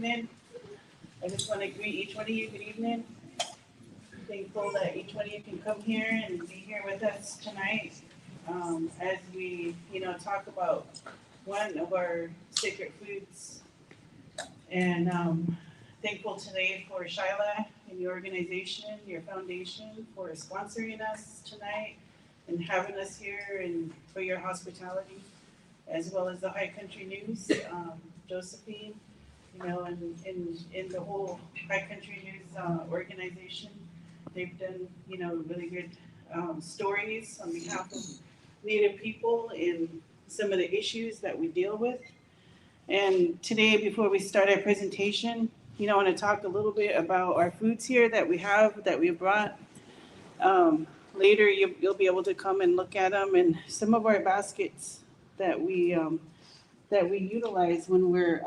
evening. I just want to greet each one of you. Good evening. I'm thankful that each one of you can come here and be here with us tonight as we, talk about one of our sacred foods. And thankful today for Shyla and your organization, your foundation, for sponsoring us tonight and having us here, and for your hospitality, as well as the High Country News, Josephine, and the whole High Country News organization. They've done, really good stories on behalf of Native people and some of the issues that we deal with. And today, before we start our presentation, I want to talk a little bit about our foods here that we brought. Later, you'll be able to come and look at them, and some of our baskets that we utilize when we're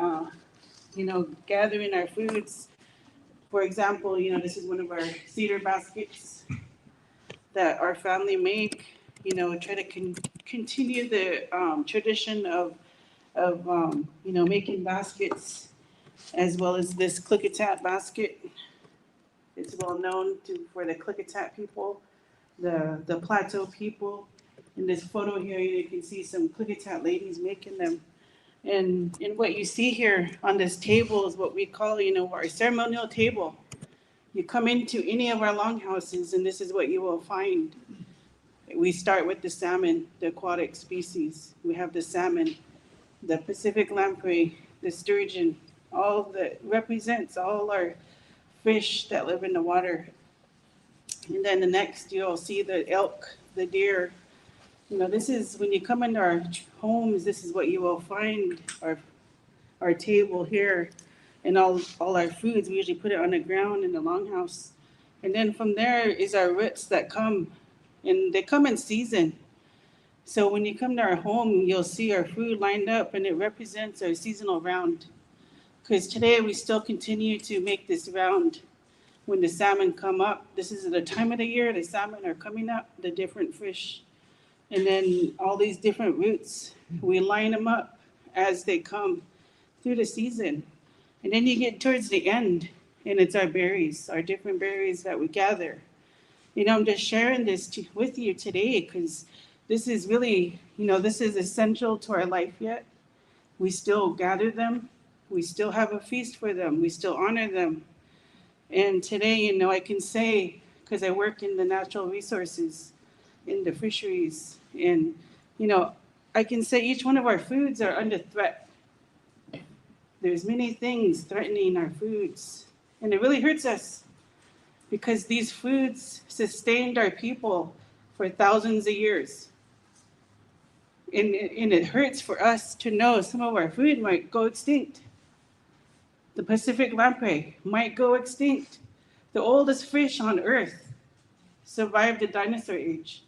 gathering our foods. For example, this is one of our cedar baskets that our family make. Try to continue the tradition of making baskets, as well as this Klickitat basket. It's well known for the Klickitat people, the Plateau people. In this photo here, you can see some Klickitat ladies making them. And what you see here on this table is what we call, our ceremonial table. You come into any of our longhouses, and this is what you will find. We start with the salmon, the aquatic species. We have the salmon, the Pacific lamprey, the sturgeon, all that represents all our fish that live in the water. And then the next, you'll see the elk, the deer. This is when you come into our homes, this is what you will find, our table here, and all our foods. We usually put it on the ground in the longhouse. And then from there is our roots that come, and they come in season. So when you come to our home, you'll see our food lined up, and it represents our seasonal round. Because today we still continue to make this round when the salmon come up. This is the time of the year the salmon are coming up, the different fish. And then all these different roots, we line them up as they come through the season. And then you get towards the end, and it's our berries, our different berries that we gather. I'm just sharing this with you today because this is really, this is essential to our life yet. We still gather them. We still have a feast for them. We still honor them. And today, I can say, because I work in the natural resources, in the fisheries, and I can say each one of our foods are under threat. There's many things threatening our foods, and it really hurts us because these foods sustained our people for thousands of years. And it hurts for us to know some of our food might go extinct. The Pacific lamprey might go extinct. The oldest fish on Earth survived the dinosaur age,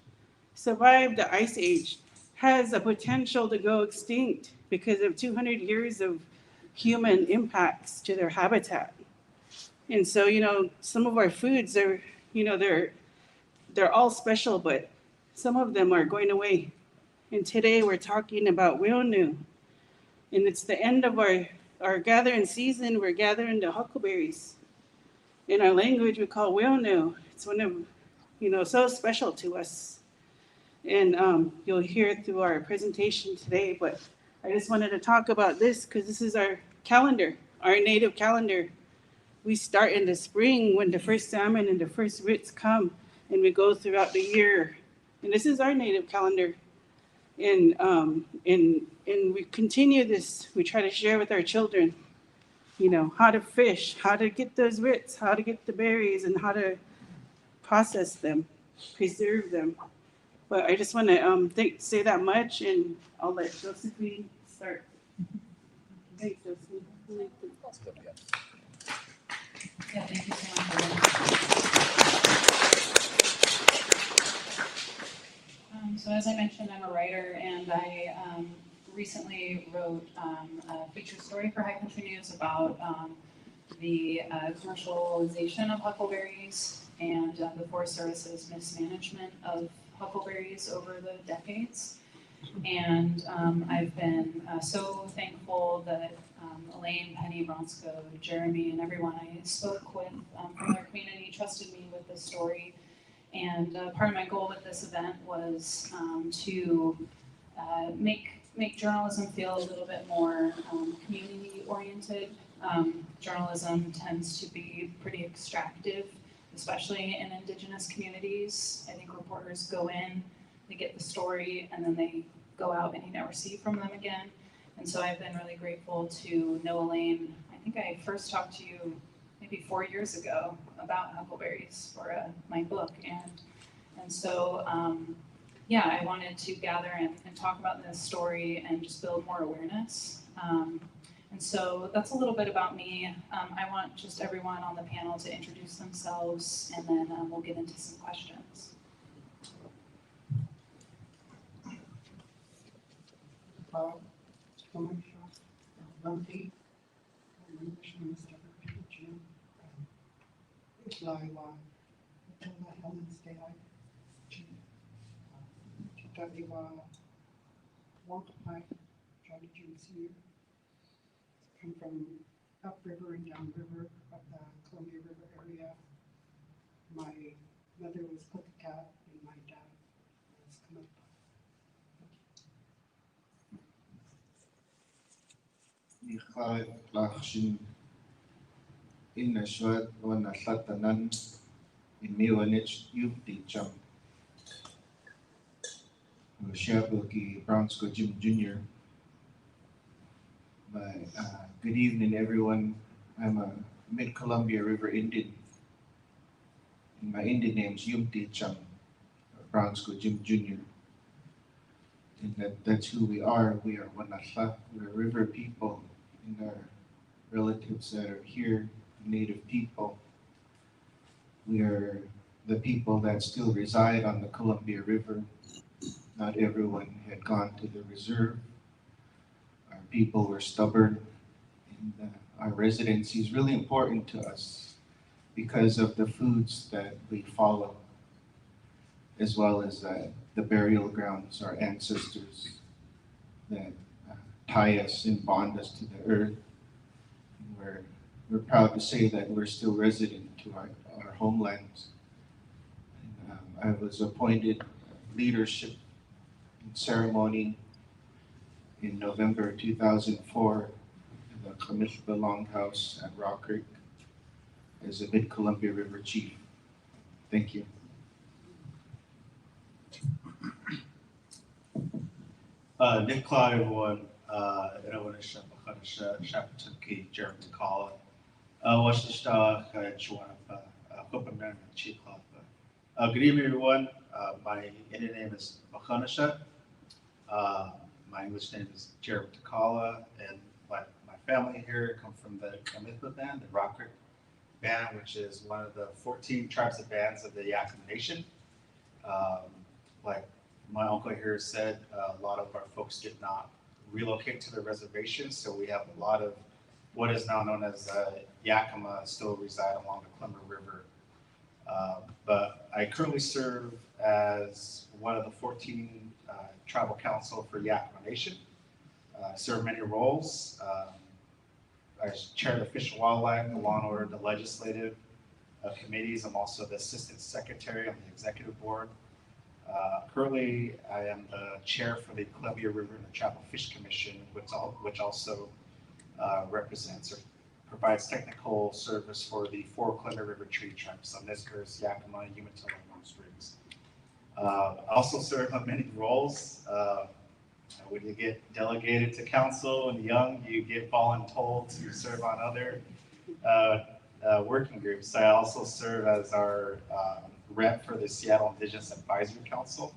survived the ice age, has a potential to go extinct because of 200 years of human impacts to their habitat. And so, some of our foods are, they're all special, but some of them are going away. And today we're talking about Wilnu. And it's the end of our gathering season. We're gathering the huckleberries. In our language, we call Wilnu. It's one of, so special to us. And you'll hear it through our presentation today, but I just wanted to talk about this because this is our calendar, our native calendar. We start in the spring when the first salmon and the first roots come, and we go throughout the year. And this is our native calendar. And we continue this. We try to share with our children, how to fish, how to get those roots, how to get the berries, and how to process them, preserve them. But I just want to say that much, and I'll let Josephine start. Thanks, Josephine. Yeah, thank you so much. So as I mentioned, I'm a writer, and I recently wrote a feature story for High Country News about the commercialization of huckleberries and the Forest Service's mismanagement of huckleberries over the decades. And I've been so thankful that Elaine, Penny, Bronsko, Jeremy, and everyone I spoke with from their community trusted me with this story. And part of my goal with this event was to make journalism feel a little bit more community oriented. Journalism tends to be pretty extractive, especially in Indigenous communities. I think reporters go in, they get the story, and then they go out and you never see from them again. And so I've been really grateful to know Elaine. I think I first talked to you maybe 4 years ago about huckleberries for my book. And so, yeah, I wanted to gather and talk about this story and just build more awareness. And so that's a little bit about me. I want just everyone on the panel to introduce themselves, and then we'll get into some questions. Come from upriver and downriver of the Columbia River area. My mother was Kārtika and my dad was Kārmīłpa. Ikhai lakshin in the shwat wana satanan in miwanich yupti cham. Shabuki Bronsko Jim Jr. Good evening, everyone. I'm a Mid-Columbia River Indian. And my Indian name is Yumti Cham, Bronsko Jim Jr. And that's who we are. We are Wanatla. We're river people, and our relatives that are here, Native people. We are the people that still reside on the Columbia River. Not everyone had gone to the reserve. Our people were stubborn, and our residency is really important to us because of the foods that we follow, as well as the burial grounds, our ancestors that tie us and bond us to the earth. And we're proud to say that we're still resident to our homelands. And, I was appointed leadership ceremony in November 2004 in the Kārmīłpa Longhouse at Rock Creek as a Mid-Columbia River chief. Thank you. Nick Cloud, everyone. Everyone is Shapatuki, Jeremy Kala. Washishta, Chuanapa, Kārmīłpa Chief Club. Good evening, everyone. My Indian name is Bakhanasha. My English name is Gifford Pinchot, and my family here come from the Kārmíłpa Band, the Rock Creek Band, which is one of the 14 tribes of bands of the Yakama Nation. Like my uncle here said, a lot of our folks did not relocate to the reservation, so we have a lot of what is now known as Yakama still reside along the Columbia River. But I currently serve as one of the 14 tribal council for Yakama Nation. I serve many roles. I chair the Fish and Wildlife, the Law and Order, the legislative committees. I'm also the assistant secretary on the executive board. Currently, I am the chair for the Columbia River and the Tribal Fish Commission, which also represents or provides technical service for the 4 Columbia River tree tribes, so Nizkers, Yakama, Umatilla, and Warm Springs. I also serve on many roles. When you get delegated to council and young, you get voluntold to serve on other working groups. I also serve as our rep for the Seattle Indigenous Advisory Council.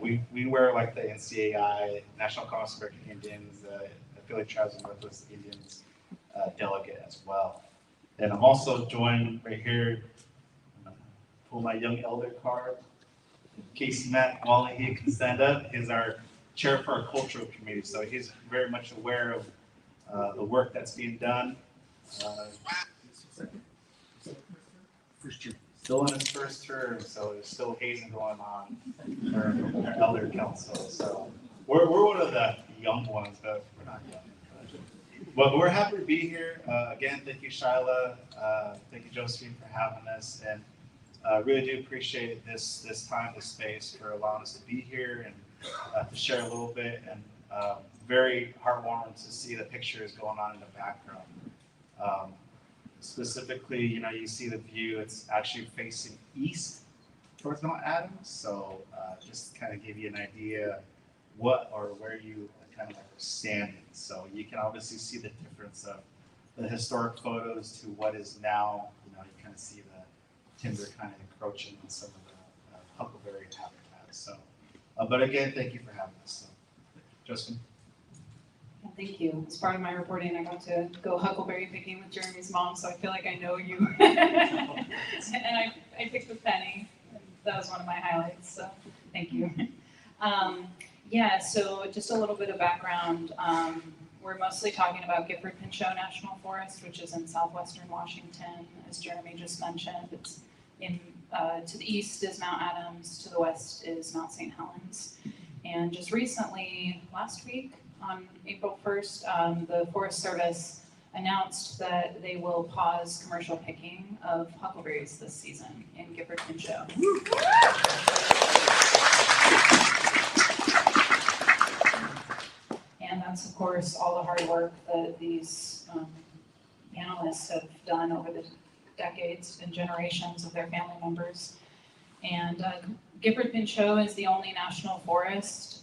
We wear like the NCAI, National Congress of American Indians, Affiliate Tribes and Northwest Indians delegate as well. And I'm also joined right here, pull my young elder card. In case Matt Wally can stand up, he's our chair for our cultural committee. So he's very much aware of the work that's being done. still in his first term, so there's still hazing going on for our elder council. So we're one of the young ones, but we're not young. But we're happy to be here. Again, thank you, Shyla. Thank you, Josephine, for having us. And really do appreciate this time, this space for allowing us to be here and to share a little bit. And very heartwarming to see the pictures going on in the background. Specifically, you see the view, it's actually facing east towards Mount Adams. So just kind of give you an idea what or where you kind of are standing. So you can obviously see the difference of the historic photos to what is now, you kind of see the timber kind of encroaching on some of the huckleberry habitat. So, but again, thank you for having us. So, Josephine. Thank you. As part of my reporting, I got to go huckleberry picking with Jeremy's mom, so I feel like I know you. And I picked with Penny. That was one of my highlights, so thank you. Yeah, so just a little bit of background. We're mostly talking about Gifford Pinchot National Forest, which is in southwestern Washington, as Jeremy just mentioned. It's to the east is Mount Adams, to the west is Mount St. Helens. And just recently, last week, on April 1st, the Forest Service announced that they will pause commercial picking of huckleberries this season in Gifford Pinchot. And that's, of course, all the hard work that these analysts have done over the decades and generations of their family members. And Gifford Pinchot is the only national forest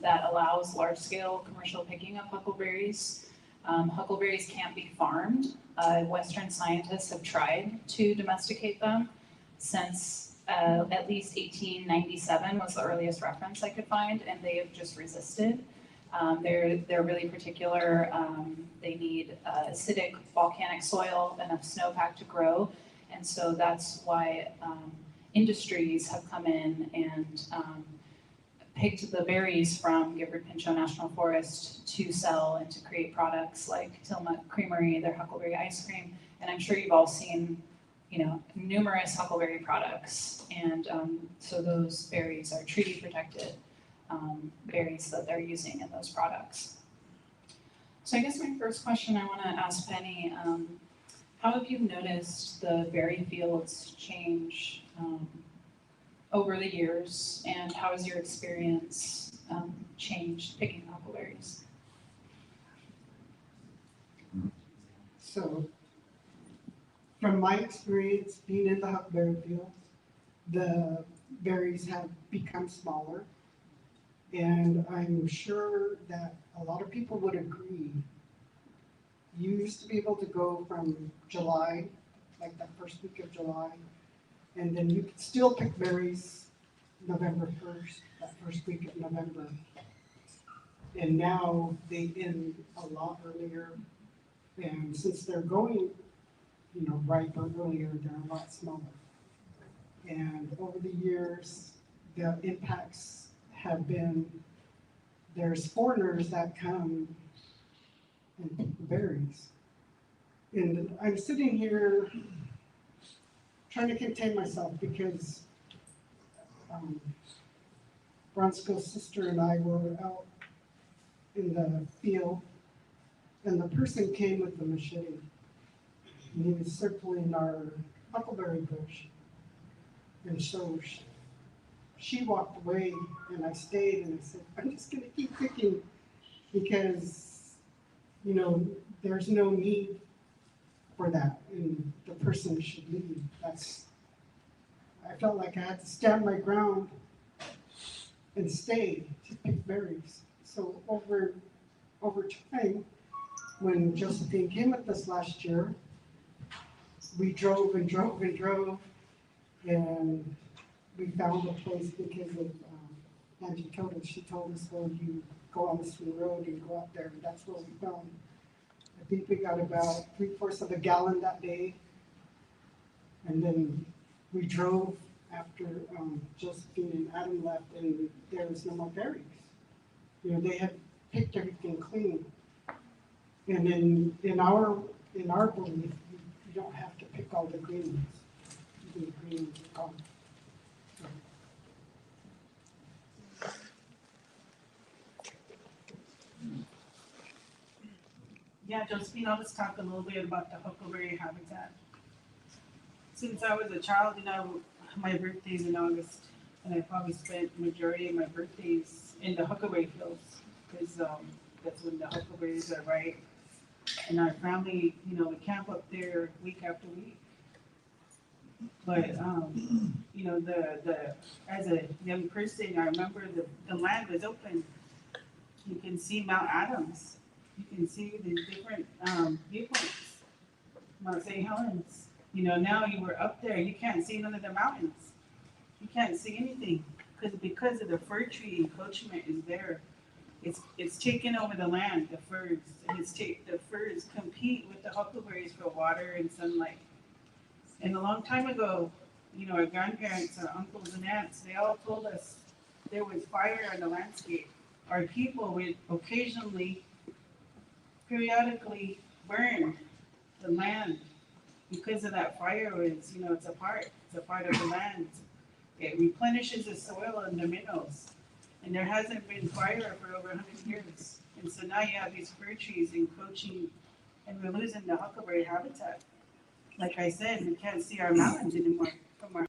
that allows large-scale commercial picking of huckleberries. Huckleberries can't be farmed. Western scientists have tried to domesticate them since at least 1897 was the earliest reference I could find, and they have just resisted. They're really particular. They need acidic volcanic soil, enough snowpack to grow, and so that's why industries have come in and picked the berries from Gifford Pinchot National Forest to sell and to create products like Tillamook Creamery, their huckleberry ice cream, and I'm sure you've all seen, numerous huckleberry products, and so those berries are treaty protected berries that they're using in those products. So I guess my first question I want to ask Penny, how have you noticed the berry fields change over the years, and how has your experience changed picking huckleberries? So, from my experience being in the huckleberry fields, the berries have become smaller, and I'm sure that a lot of people would agree. You used to be able to go from July, like that first week of July, and then you could still pick berries November 1st, that first week of November. And now they end a lot earlier. And since they're going, riper earlier, they're a lot smaller. And over the years, the impacts have been, there's foreigners that come and pick the berries. And I'm sitting here trying to contain myself because Bronsko's sister and I were out in the field, and the person came with the machete, and he was circling our huckleberry bush. And so she walked away, and I stayed, and I said, I'm just going to keep picking because, there's no need for that, and the person should leave. I felt like I had to stand my ground and stay to pick berries. So over time, when Josephine came with us last year, we drove and drove and drove, and we found a place because of Angie told us. She told us, well, you go on this road and go out there, and that's where we found. I think we got about 3/4 of a gallon that day, and then we drove after Josephine and Adam left, and there was no more berries. They had picked everything clean. And in our belief, you don't have to pick all the green ones. willing to come. So, Yeah, Josephine, I'll just talk a little bit about the Huckleberry habitat. Since I was a child, my birthday's in August, and I probably spent majority of my birthdays in the Huckleberry fields, because that's when the huckleberries are ripe. And our family, we camp up there week after week. But as a young person, I remember the land was open. You can see Mount Adams. You can see the different viewpoints. Mount St. Helens. Now you were up there, you can't see none of the mountains. You can't see anything because of the fir tree encroachment is there. It's taken over the land, the firs, and the firs compete with the huckleberries for water and sunlight. And a long time ago, our grandparents, our uncles and aunts, they all told us there was fire on the landscape. Our people would occasionally, periodically burn the land because of that fire. It's a part of the land. It replenishes the soil and the minerals. And there hasn't been fire for over 100 years. And so now you have these fir trees encroaching, and we're losing the huckleberry habitat. Like I said, we can't see our mountains anymore from our.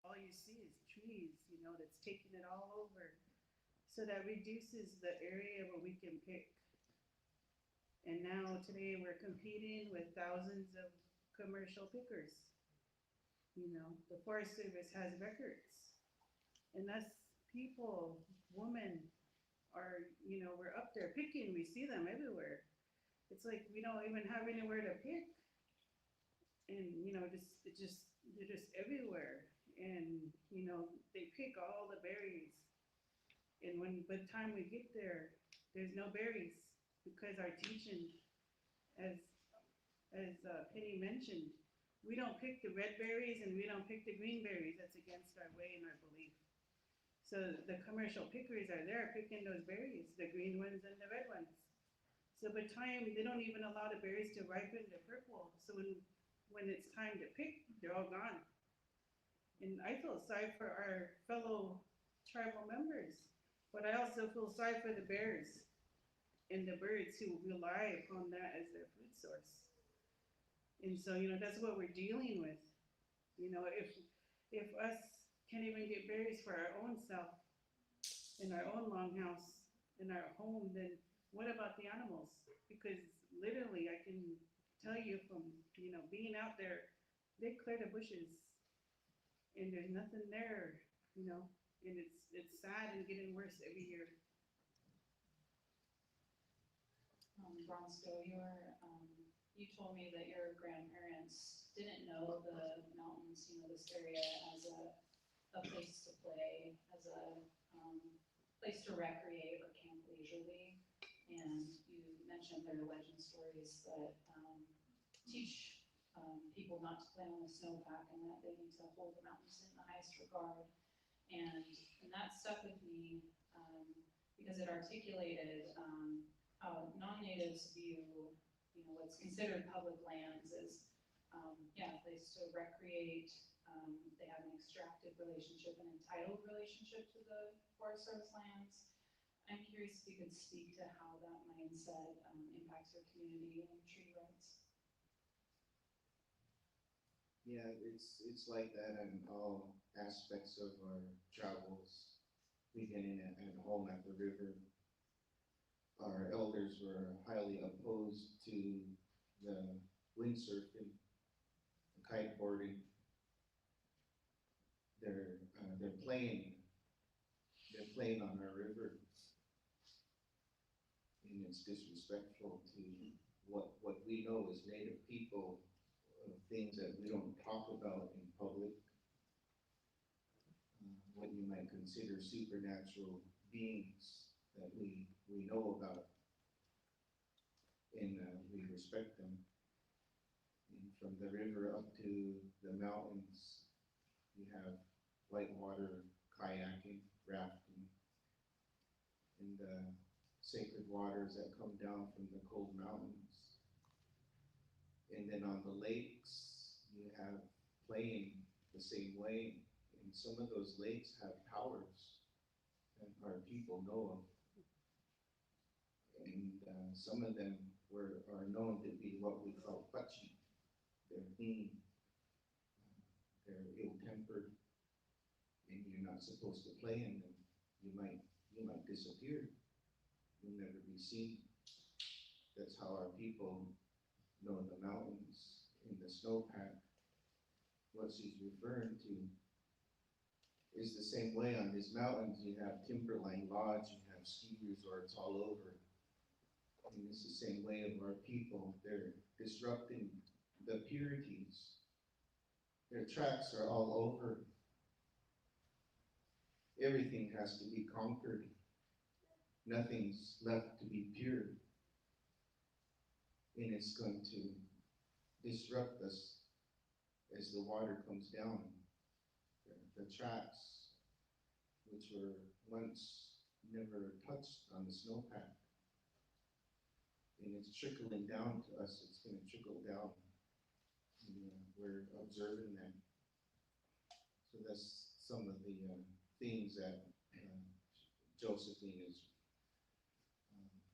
All you see is trees, that's taking it all over. So that reduces the area where we can pick. And now today we're competing with thousands of commercial pickers. The Forest Service has records. And us people, women, we're up there picking. We see them everywhere. It's like we don't even have anywhere to pick. And, they're just everywhere. And, they pick all the berries. And by the time we get there, there's no berries because our teaching, as Penny mentioned, we don't pick the red berries and we don't pick the green berries. That's against our way and our belief. So the commercial pickers are there picking those berries, the green ones and the red ones. So by the time they don't even allow the berries to ripen, they're purple. So when it's time to pick, they're all gone. And I feel sorry for our fellow tribal members, but I also feel sorry for the bears and the birds who rely upon that as their food source. And so, that's what we're dealing with. If us can't even get berries for our own self in our own longhouse, in our home, then what about the animals? Because literally I can tell you from, being out there, they clear the bushes and there's nothing there, and it's sad and getting worse every year. Bronsko, you told me that your grandparents didn't know the mountains, this area as a place to play, as a place to recreate or camp leisurely. And you mentioned there are legend stories that teach people not to play on the snowpack and that they need to hold the mountains in the highest regard. And that stuck with me because it articulated how non-natives view, what's considered public lands as, a place to recreate. They have an extractive relationship, an entitled relationship to the Forest Service lands. I'm curious if you could speak to how that mindset impacts your community and treaty rights. Yeah, it's like that in all aspects of our travels, beginning at home at the river. Our elders were highly opposed to the windsurfing, the kiteboarding. They're playing on our river, and it's disrespectful to what we know as Native people, things that we don't talk about in public, what you might consider supernatural beings that we know about, and we respect them. And from the river up to the mountains, you have whitewater kayaking, rafting, and the sacred waters that come down from the cold mountains. And then on the lakes, you have playing the same way. And some of those lakes have powers that our people know of. And some of them are known to be what we call pachi. They're mean, they're ill-tempered, and you're not supposed to play in them. You might disappear. You'll never be seen. That's how our people know the mountains in the snowpack. What she's referring to is the same way on these mountains. You have timberline lodge, you have ski resorts all over. And it's the same way of our people. They're disrupting the purities. Their tracks are all over. Everything has to be conquered. Nothing's left to be pure. And it's going to disrupt us as the water comes down. The tracks, which were once never touched on the snowpack, and it's trickling down to us. It's going to trickle down. And, we're observing that. So that's some of the things that Josephine is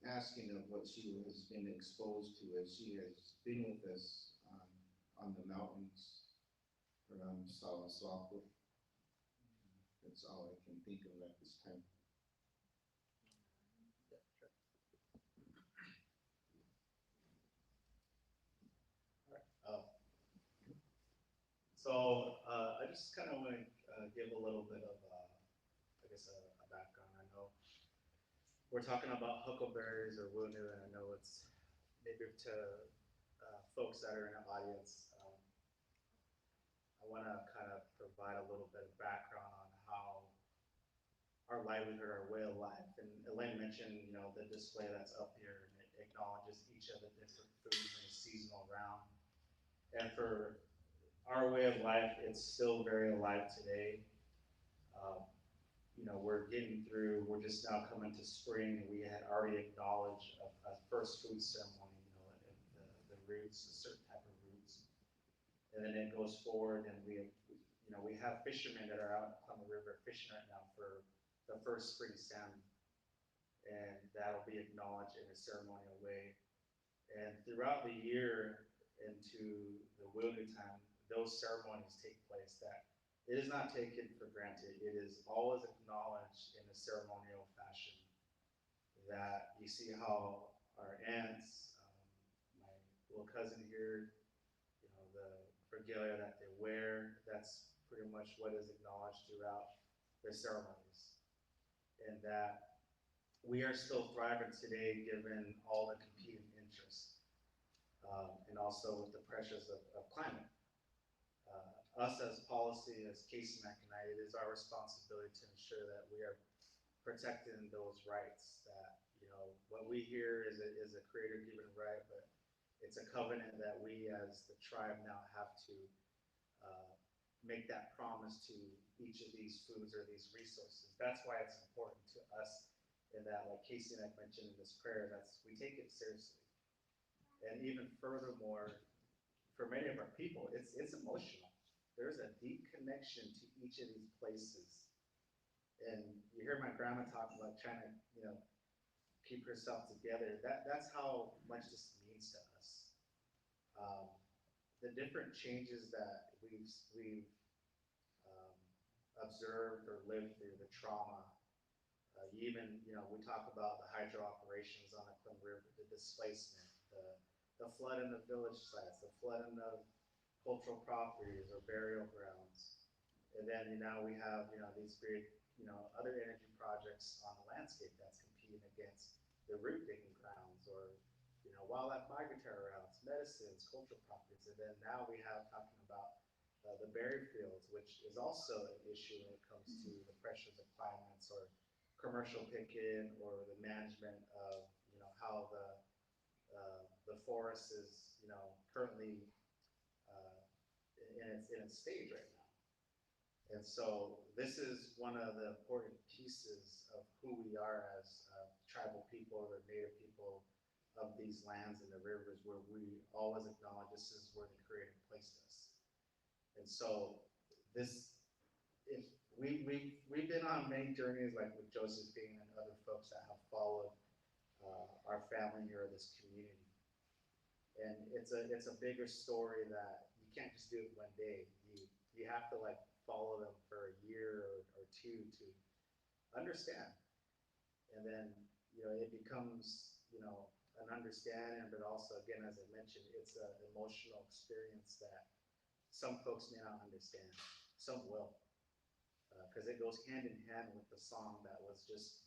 asking of what she has been exposed to as she has been with us on the mountains around Southwestern. That's all I can think of at this time. Yeah, sure. All right. So I just kind of want to give a little bit of, I guess, a background. I know we're talking about huckleberries or wunu, and I know it's maybe to folks that are in the audience. I want to kind of provide a little bit of background on how our livelihood, our way of life. And Elaine mentioned, the display that's up here, and it acknowledges each of the different foods in the seasonal round. And for our way of life, it's still very alive today. We're getting through, we're just now coming to spring, and we had already acknowledged a first food ceremony, and the roots, a certain type of roots. And then it goes forward, and we have fishermen that are out on the river fishing right now for the first spring salmon. And that'll be acknowledged in a ceremonial way. And throughout the year into the wilderness time, those ceremonies take place that it is not taken for granted. It is always acknowledged in a ceremonial fashion. That you see how our aunts, my little cousin here, the regalia that they wear, that's pretty much what is acknowledged throughout the ceremonies. And that we are still thriving today given all the competing interests, and also with the pressures of climate. Us as policy, as Ksmec and I, it is our responsibility to ensure that we are protecting those rights. That what we hear is a creator-given right, but it's a covenant that we as the tribe now have to make that promise to each of these foods or these resources. That's why it's important to us, in that, like Ksmec mentioned in this prayer, we take it seriously. And even furthermore, for many of our people, it's emotional. There's a deep connection to each of these places. And you hear my grandma talking about trying to, keep herself together. That's how much this means to us. The different changes that we've observed or lived through, the trauma. Even, we talk about the hydro operations on the Clem River, the displacement, the flood in the village sites, the flood in the cultural properties or burial grounds. And then now we have, these big, other energy projects on the landscape that's competing against the root digging grounds or, wildlife migratory routes, medicines, cultural properties. And then now we have talking about the berry fields, which is also an issue when it comes to the pressures of climates or commercial picking or the management of, how the forest is, currently in its stage right now. And so this is one of the important pieces of who we are as tribal people or native people of these lands and the rivers, where we always acknowledge this is where the Creator placed us. And so if we've been on many journeys, like with Josephine and other folks that have followed our family here, this community. And it's a bigger story that you can't just do it one day. You have to like follow them for a year or two to understand. And then, it becomes, an understanding, but also, again, as I mentioned, it's an emotional experience that some folks may not understand. Some will, because it goes hand in hand with the song that was just,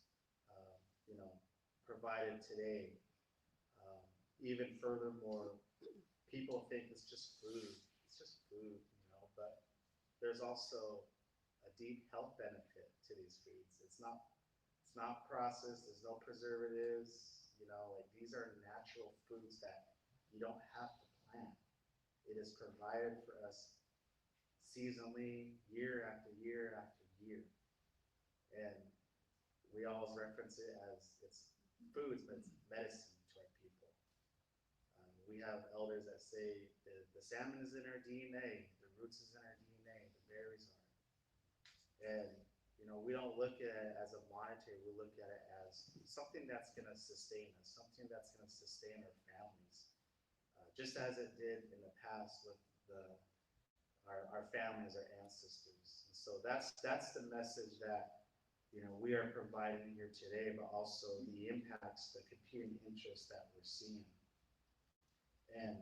provided today. Even furthermore, people think it's just food. It's just food, but there's also a deep health benefit to these foods. It's not processed. There's no preservatives. Like these are natural foods that you don't have to plant. It is provided for us seasonally, year after year after year. And we always reference it as it's foods, but it's medicine to our people. We have elders that say the salmon is in our DNA, the roots is in our DNA, the berries are. And we don't look at it as a monetary, we look at it as something that's gonna sustain us, something that's gonna sustain our families. Just as it did in the past with our families, our ancestors. And so that's the message that we are providing here today, but also the impacts, the competing interests that we're seeing. And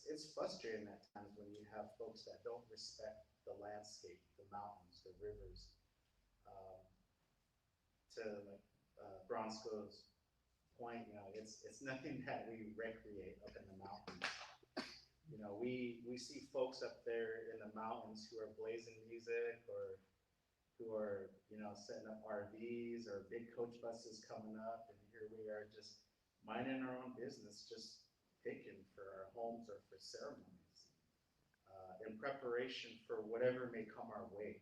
it's frustrating at times when you have folks that don't respect the landscape, the mountains, the rivers. To like Bronsko's point, it's nothing that we recreate up in the mountains. We see folks up there in the mountains who are blazing music or who are setting up RVs or big coach buses coming up, and here we are just minding our own business, just picking for our homes or for ceremonies, in preparation for whatever may come our way,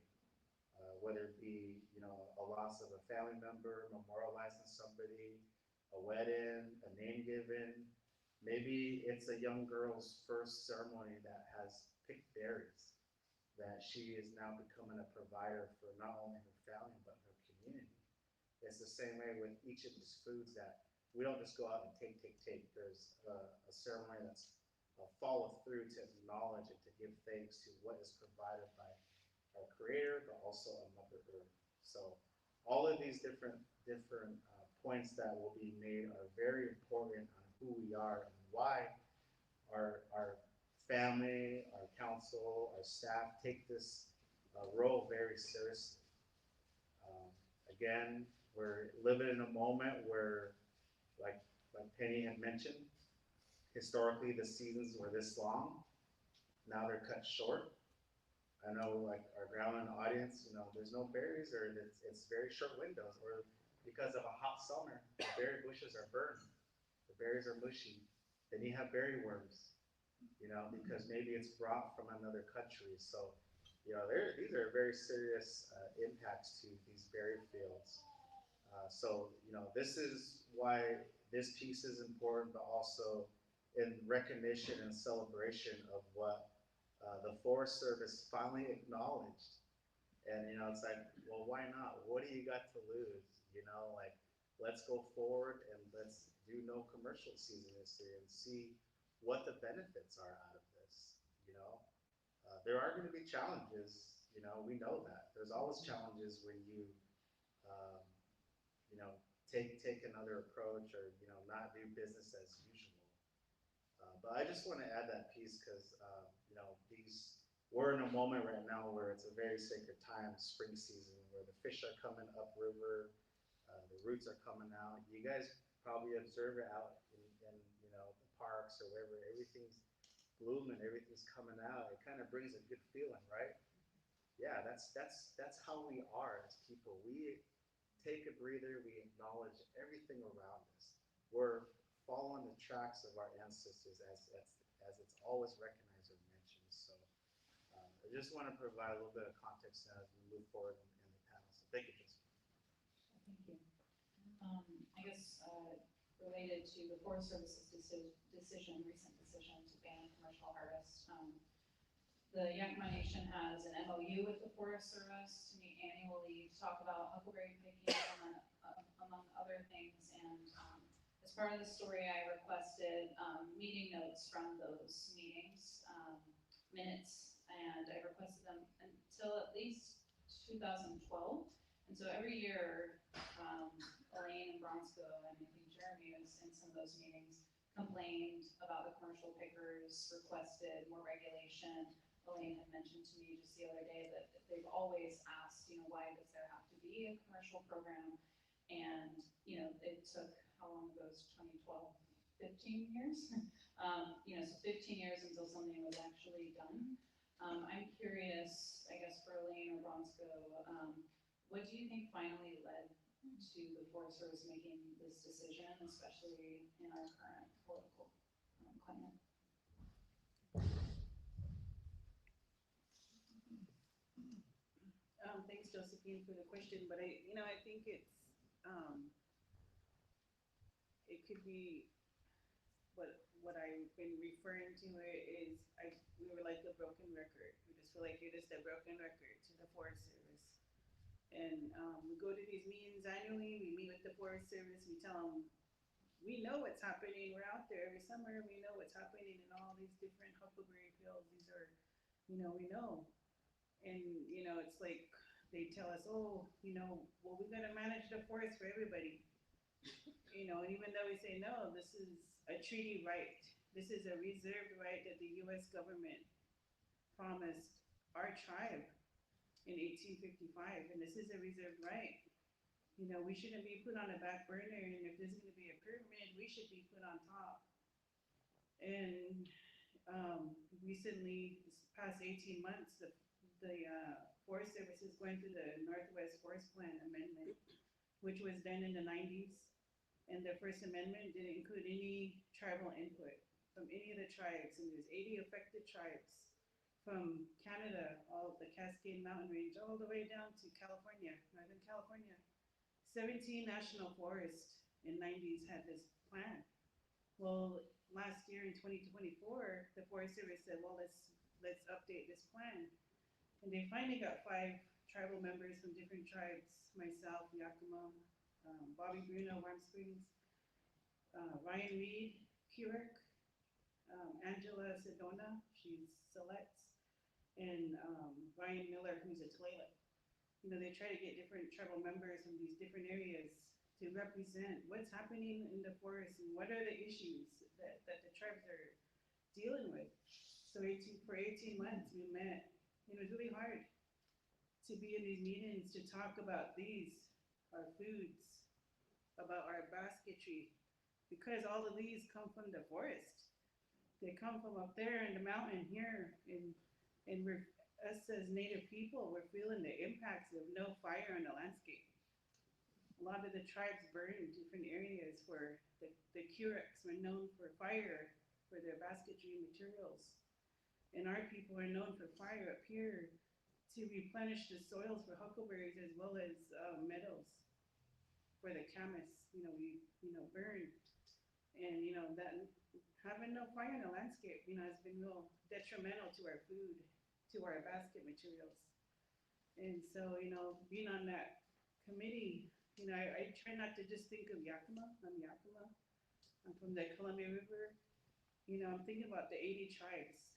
whether it be a loss of a family member, memorializing somebody, a wedding, a name given. Maybe it's a young girl's first ceremony that has picked berries, that she is now becoming a provider for not only her family but her community. It's the same way with each of these foods that we don't just go out and take. There's a ceremony that's follow through to acknowledge and to give thanks to what is provided by our Creator, but also on Mother Earth. So all of these different points that will be made are very important on who we are and why our family, our council, our staff take this role very seriously. Again, we're living in a moment where, like Penny had mentioned, historically the seasons were this long. Now they're cut short. I know, like our grandma in the audience, there's no berries, or it's very short windows, or because of a hot summer, the berry bushes are burned, the berries are mushy. Then you have berry worms, because maybe it's brought from another country. So, these are very serious impacts to these berry fields. So, this is why this piece is important, but also in recognition and celebration of what the Forest Service finally acknowledged. And, it's like, well, why not? What do you got to lose? Let's go forward and let's do no commercial season this year and see what the benefits are out of this. There are going to be challenges. We know that. There's always challenges when you, take another approach or, not do business as usual. But I just want to add that piece because, we're in a moment right now where it's a very sacred time, spring season, where the fish are coming upriver, the roots are coming out. You guys probably observe it out in the parks or wherever. Everything's blooming, everything's coming out. It kind of brings a good feeling, right? Yeah, that's how we are as people. We take a breather, we acknowledge everything around us. We're following the tracks of our ancestors as it's always recognized or mentioned. So I just want to provide a little bit of context as we move forward in the panel. So thank you, Jessica. Thank you. I guess related to the Forest Service's recent decision to ban commercial harvest, the Yakama Nation has an MOU with the Forest Service to meet annually to talk about huckleberry picking among other things. And as part of the story, I requested meeting notes from those meetings, minutes, and I requested them until at least 2012. And so every year, Elaine and Bronsko, and I think Jeremy was in some of those meetings, complained about the commercial pickers, requested more regulation. Elaine had mentioned to me just the other day that they've always asked, why does there have to be a commercial program? And, it took, how long ago, it was 2012, 15 years? So 15 years until something was actually done. I'm curious, I guess for Elaine or Bronsko, what do you think finally led to the Forest Service making this decision, especially in our current political climate? Thanks, Josephine, for the question, but I think it could be, what I've been referring to is, we were like a broken record. We just feel like you're just a broken record to the Forest Service. And we go to these meetings annually, we meet with the Forest Service, we tell them, we know what's happening, we're out there every summer, we know what's happening in all these different huckleberry fields, these are, we know. And, it's like, they tell us, well, we gotta manage the forest for everybody. And even though we say, no, this is a treaty right, this is a reserved right that the US government promised our tribe in 1855, and this is a reserved right. We shouldn't be put on a back burner, and if there's gonna be a pyramid, we should be put on top. And recently, this past 18 months, the Forest Service is going through the Northwest Forest Plan Amendment, which was done in the 90s. And the first amendment didn't include any tribal input from any of the tribes, and there's 80 affected tribes from Canada, all the Cascade Mountain Range, all the way down to California, Northern California. 17 national forests in 90s had this plan. Well, last year in 2024, the Forest Service said, well, let's update this plan. And they finally got 5 tribal members from different tribes, myself, Yakama, Bobby Bruno, Warm Springs, Ryan Reed, Kuruk, Angela Sedona, she's Siletz, and Ryan Miller, who's a Tulalip. They try to get different tribal members from these different areas to represent what's happening in the forest and what are the issues that the tribes are dealing with. So for 18 months we met. It was really hard to be in these meetings to talk about our foods, about our basketry, because all of these come from the forest. They come from up there in the mountain here, and us as Native people, we're feeling the impacts of no fire in the landscape. A lot of the tribes burn different areas where the Kuruks were known for fire, for their basketry materials. And our people are known for fire up here to replenish the soils for huckleberries as well as meadows for the camas. We burn, and that having no fire in the landscape, has been real detrimental to our food, to our basket materials. And so, being on that committee, I try not to just think of Yakama. I'm Yakama. I'm from the Columbia River. I'm thinking about the 80 tribes.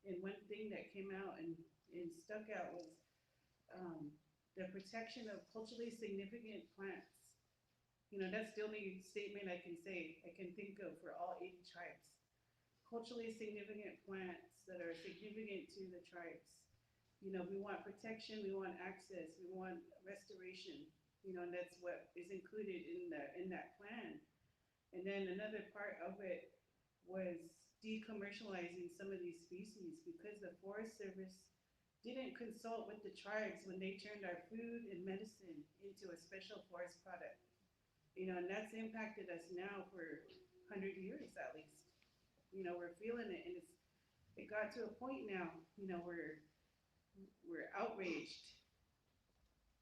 And one thing that came out and stuck out was the protection of culturally significant plants. That's the only statement I can say, I can think of for all 80 tribes. Culturally significant plants that are significant to the tribes. We want protection, we want access, we want restoration, and that's what is included in that plan. And then another part of it was decommercializing some of these species, because the Forest Service didn't consult with the tribes when they turned our food and medicine into a special forest product. And that's impacted us now for 100 years at least. We're feeling it, and it got to a point now, we're outraged.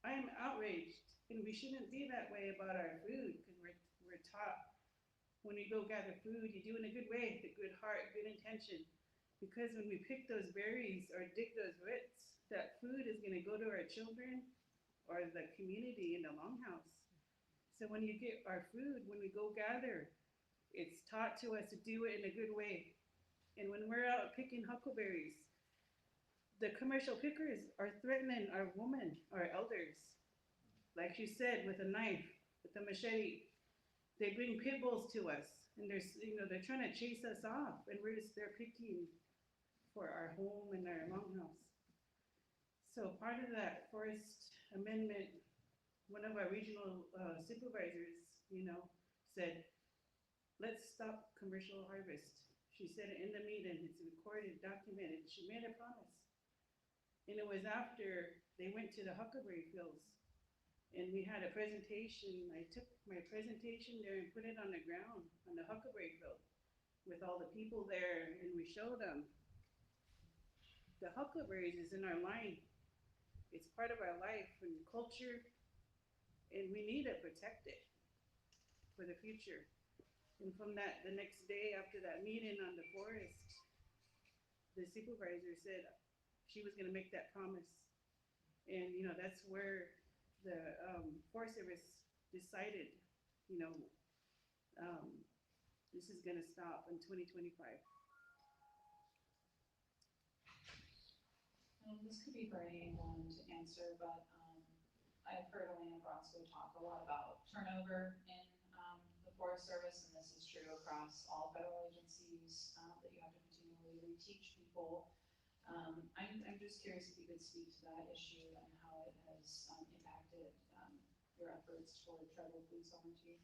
I am outraged, and we shouldn't be that way about our food, because we're taught when you go gather food, you do it in a good way, with a good heart, good intention. Because when we pick those berries or dig those roots, that food is gonna go to our children or the community in the longhouse. So when you get our food, when we go gather, it's taught to us to do it in a good way. And when we're out picking huckleberries, the commercial pickers are threatening our women, our elders. Like you said, with a knife, with a machete. They bring pit bulls to us, and they're trying to chase us off, and they're picking for our home and our longhouse. So part of that forest amendment, one of our regional supervisors, said, let's stop commercial harvest. She said it in the meeting, it's recorded, documented, she made a promise. And it was after they went to the huckleberry fields and we had a presentation. I took my presentation there and put it on the ground on the huckleberry field with all the people there, and we showed them the huckleberries is in our line. It's part of our life and culture, and we need to protect it for the future. And from that, the next day after that meeting on the forest, the supervisor said she was gonna make that promise. And, that's where the Forest Service decided, you know, this is gonna stop in 2025. This could be for anyone to answer, but I've heard Elena Bronsko talk a lot about turnover in the Forest Service, and this is true across all federal agencies, that you have to continually reteach people. I'm just curious if you could speak to that issue and how it has impacted your efforts toward tribal food sovereignty.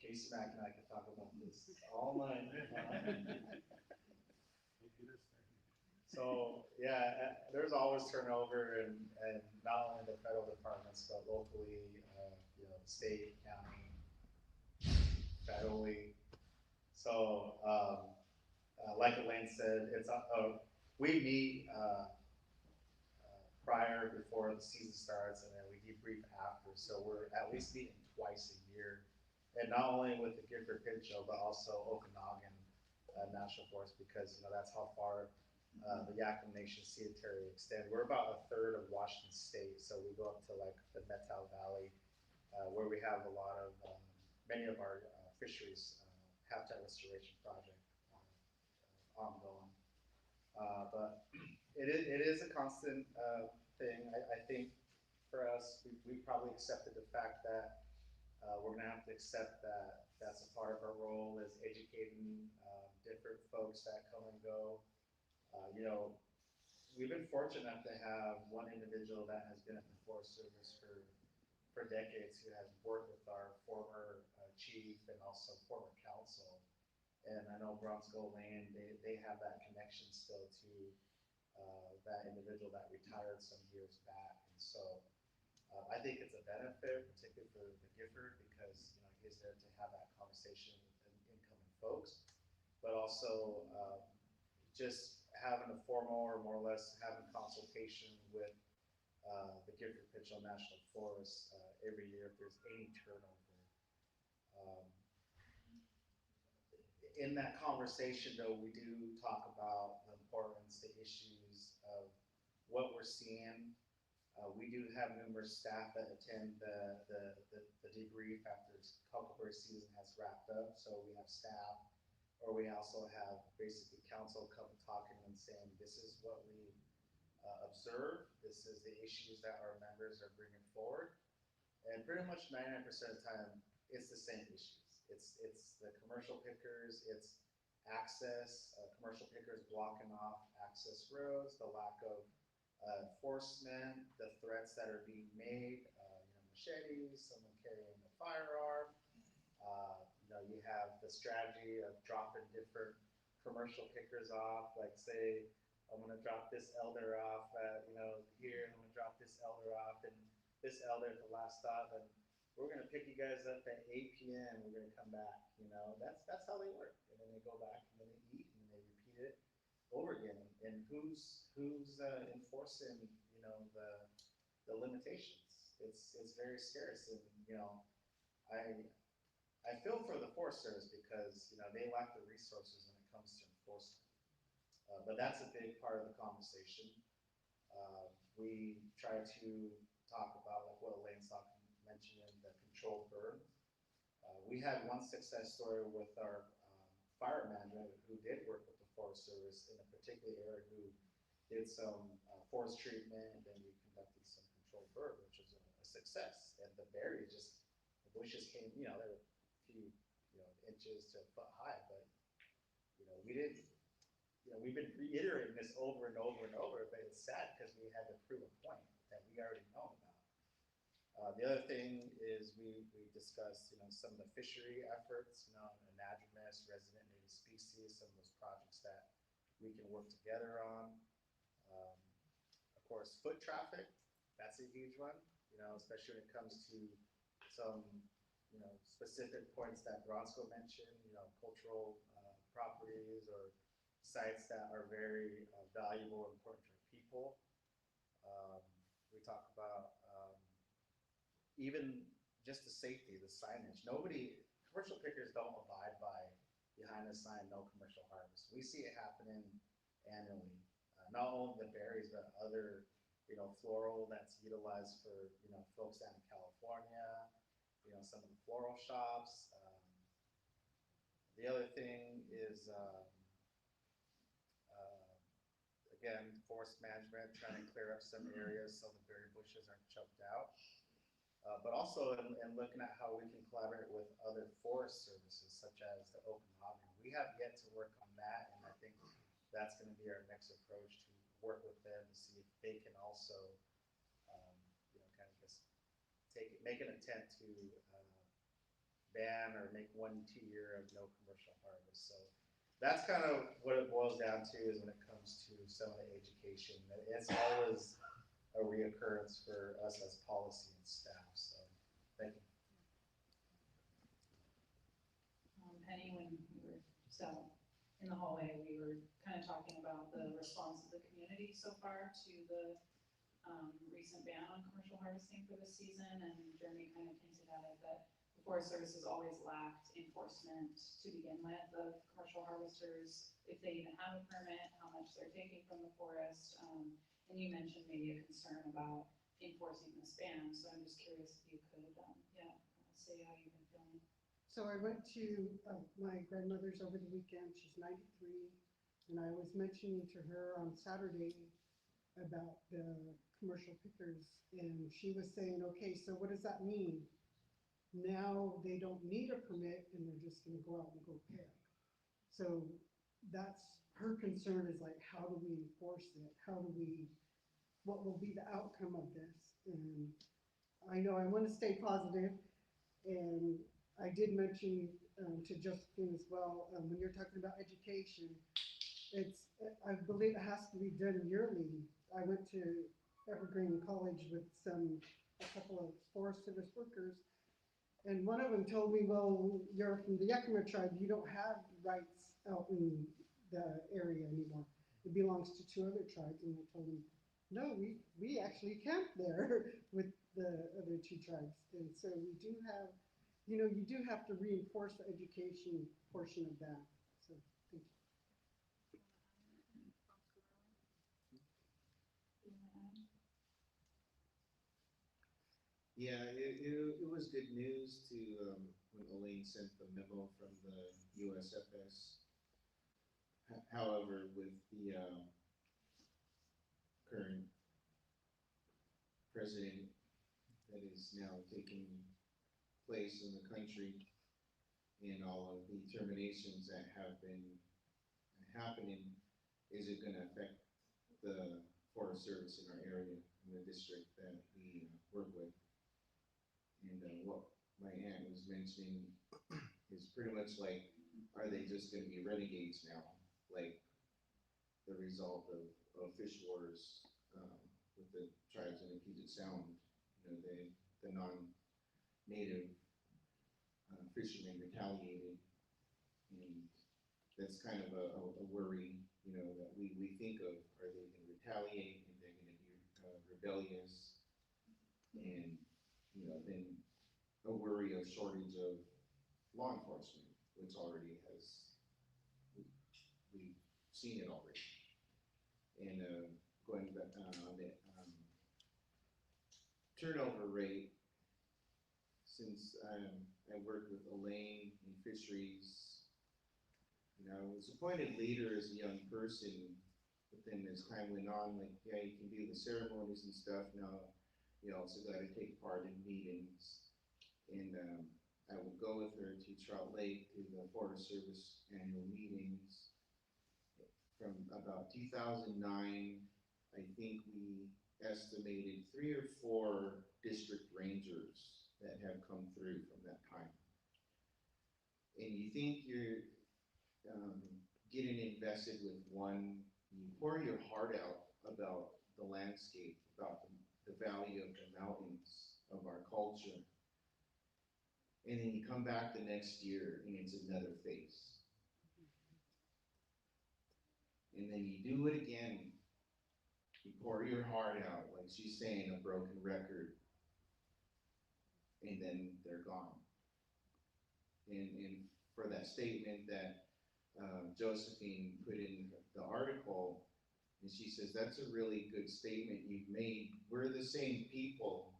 Casey Mack and I could talk about this all night. So, yeah, there's always turnover and not only the federal departments, but locally, state, county, federally. So, like Elaine said, we meet prior, before the season starts, and then we debrief after. So we're at least meeting twice a year. And not only with the Gifford Pinchot, but also Okanagan National Forest, because that's how far the Yakama Nation Sea Territory extend. We're about a third of Washington State, so we go up to like the Methow Valley, where we have a lot of many of our fisheries habitat restoration project ongoing. But it is a constant thing. I think for us, we probably accepted the fact that we're gonna have to accept that that's a part of our role, is educating different folks that come and go. We've been fortunate enough to have one individual that has been at the Forest Service for decades, who has worked with our former chief and also former council. And I know Bronsko Land, they have that connection still to that individual that retired some years back. And so I think it's a benefit, particularly for the Gifford, because he's there to have that conversation with incoming folks, but also just having a formal, or more or less having consultation with the Gifford Pinchot National Forest every year if there's any turnover. In that conversation, though, we do talk about the importance, the issues of what we're seeing. We do have numerous staff that attend the debrief after huckleberry season has wrapped up. So we have staff, or we also have basically council come talking and saying, this is what we observe, this is the issues that our members are bringing forward. And pretty much 99% of the time, it's the same issues. It's the commercial pickers, it's access, commercial pickers blocking off access roads, the lack of enforcement, the threats that are being made, machetes, someone carrying a firearm. You have the strategy of dropping different commercial pickers off, like say, I'm gonna drop this elder off here, and I'm gonna drop this elder off, and this elder at the last stop, and we're gonna pick you guys up at 8 p.m. We're gonna come back. That's how they work. And then they go back and then they eat and they repeat it over again. And who's enforcing the limitations? It's very scarce. And I feel for the Forest Service because, you know, they lack the resources when it comes to enforcement. But that's a big part of the conversation. We try to talk about, like what Elaine's mentioned, the controlled burn. We had one success story with our fire manager who did work with the Forest Service in a particular area, who did some forest treatment, and then we conducted some controlled burn, which was a success. And the berries just, the bushes came, you know, they were a few, you know, inches to a foot high, but, you know, we didn't, you know, we've been reiterating this over and over and over, but it's sad because we had to prove a point that we already know about. The other thing is we discussed, you know, some of the fishery efforts, you know, anadromous, resident native species, some of those projects that we can work together on. Of course, foot traffic, that's a huge one, you know, especially when it comes to some, you know, specific points that Bronsko mentioned, you know, cultural properties or sites that are very valuable and important to people. We talk about even just the safety, the signage. Commercial pickers don't abide by behind the sign, no commercial harvest. We see it happening annually. Not only the berries, but other, you know, floral that's utilized for, you know, folks down in California, you know, some of the floral shops. The other thing is, again, forest management, trying to clear up some areas so the berry bushes aren't choked out. But also in looking at how we can collaborate with other forest services, such as the Okanagan. We have yet to work on that, and I think that's going to be our next approach, to work with them to see if they can also, you know, kind of just make an attempt to ban or make 1-2 year of no commercial harvest. So that's kind of what it boils down to, is when it comes to some of the education. It's always a reoccurrence for us as policy and staff. So thank you. Penny, when we were in the hallway, we were kind of talking about the response of the community so far to the recent ban on commercial harvesting for this season, and Jeremy kind of hinted at it, that the Forest Service has always lacked enforcement to begin with of commercial harvesters, if they even have a permit, how much they're taking from the forest. And you mentioned maybe a concern about enforcing this ban, so I'm just curious if you could, say how you've been feeling. So I went to my grandmother's over the weekend. She's 93, and I was mentioning to her on Saturday about the commercial pickers, and she was saying, okay, so what does that mean? Now they don't need a permit and they're just gonna go out and go pick. So that's her concern, is like, how do we enforce it? What will be the outcome of this? And I know I want to stay positive, and I did mention to Josephine as well, when you're talking about education, I believe it has to be done yearly. I went to Evergreen College with a couple of Forest Service workers, and one of them told me, well, you're from the Yakama tribe, you don't have rights out in the area anymore. It belongs to 2 other tribes. And I told him, no, we actually camp there with the other 2 tribes. And so we do have, you know, you do have to reinforce the education portion of that. So thank you. Yeah, it was good news to, when Elaine sent the memo from the USFS. However, with the current president that is now taking place in the country, and all of the terminations that have been happening, is it going to affect the Forest Service in our area, in the district that we work with? And what my aunt was mentioning is pretty much like, are they just going to be renegades now, like the result of fish wars with the tribes in the Puget Sound? You know, the non-native fishermen retaliated, and that's kind of a worry, you know, that we think of. Are they going to retaliate, and they're going to be rebellious, and, you know, then a worry of shortage of law enforcement, which already has, we've seen it already. And going back on the turnover rate, since I worked with Elaine in fisheries, you know, I was appointed leader as a young person, but then as time went on, like, yeah, you can do the ceremonies and stuff. Now, you also got to take part in meetings. And I would go with her to Trout Lake to the Forest Service annual meetings. From about 2009, I think we estimated 3 or 4 district rangers that have come through from that time. And you think you're getting invested with one, you pour your heart out about the landscape, about the value of the mountains, of our culture. And then you come back the next year and it's another face. And then you do it again. You pour your heart out, like she's saying, a broken record. And then they're gone. And for that statement that Josephine put in the article, and she says, that's a really good statement you've made. We're the same people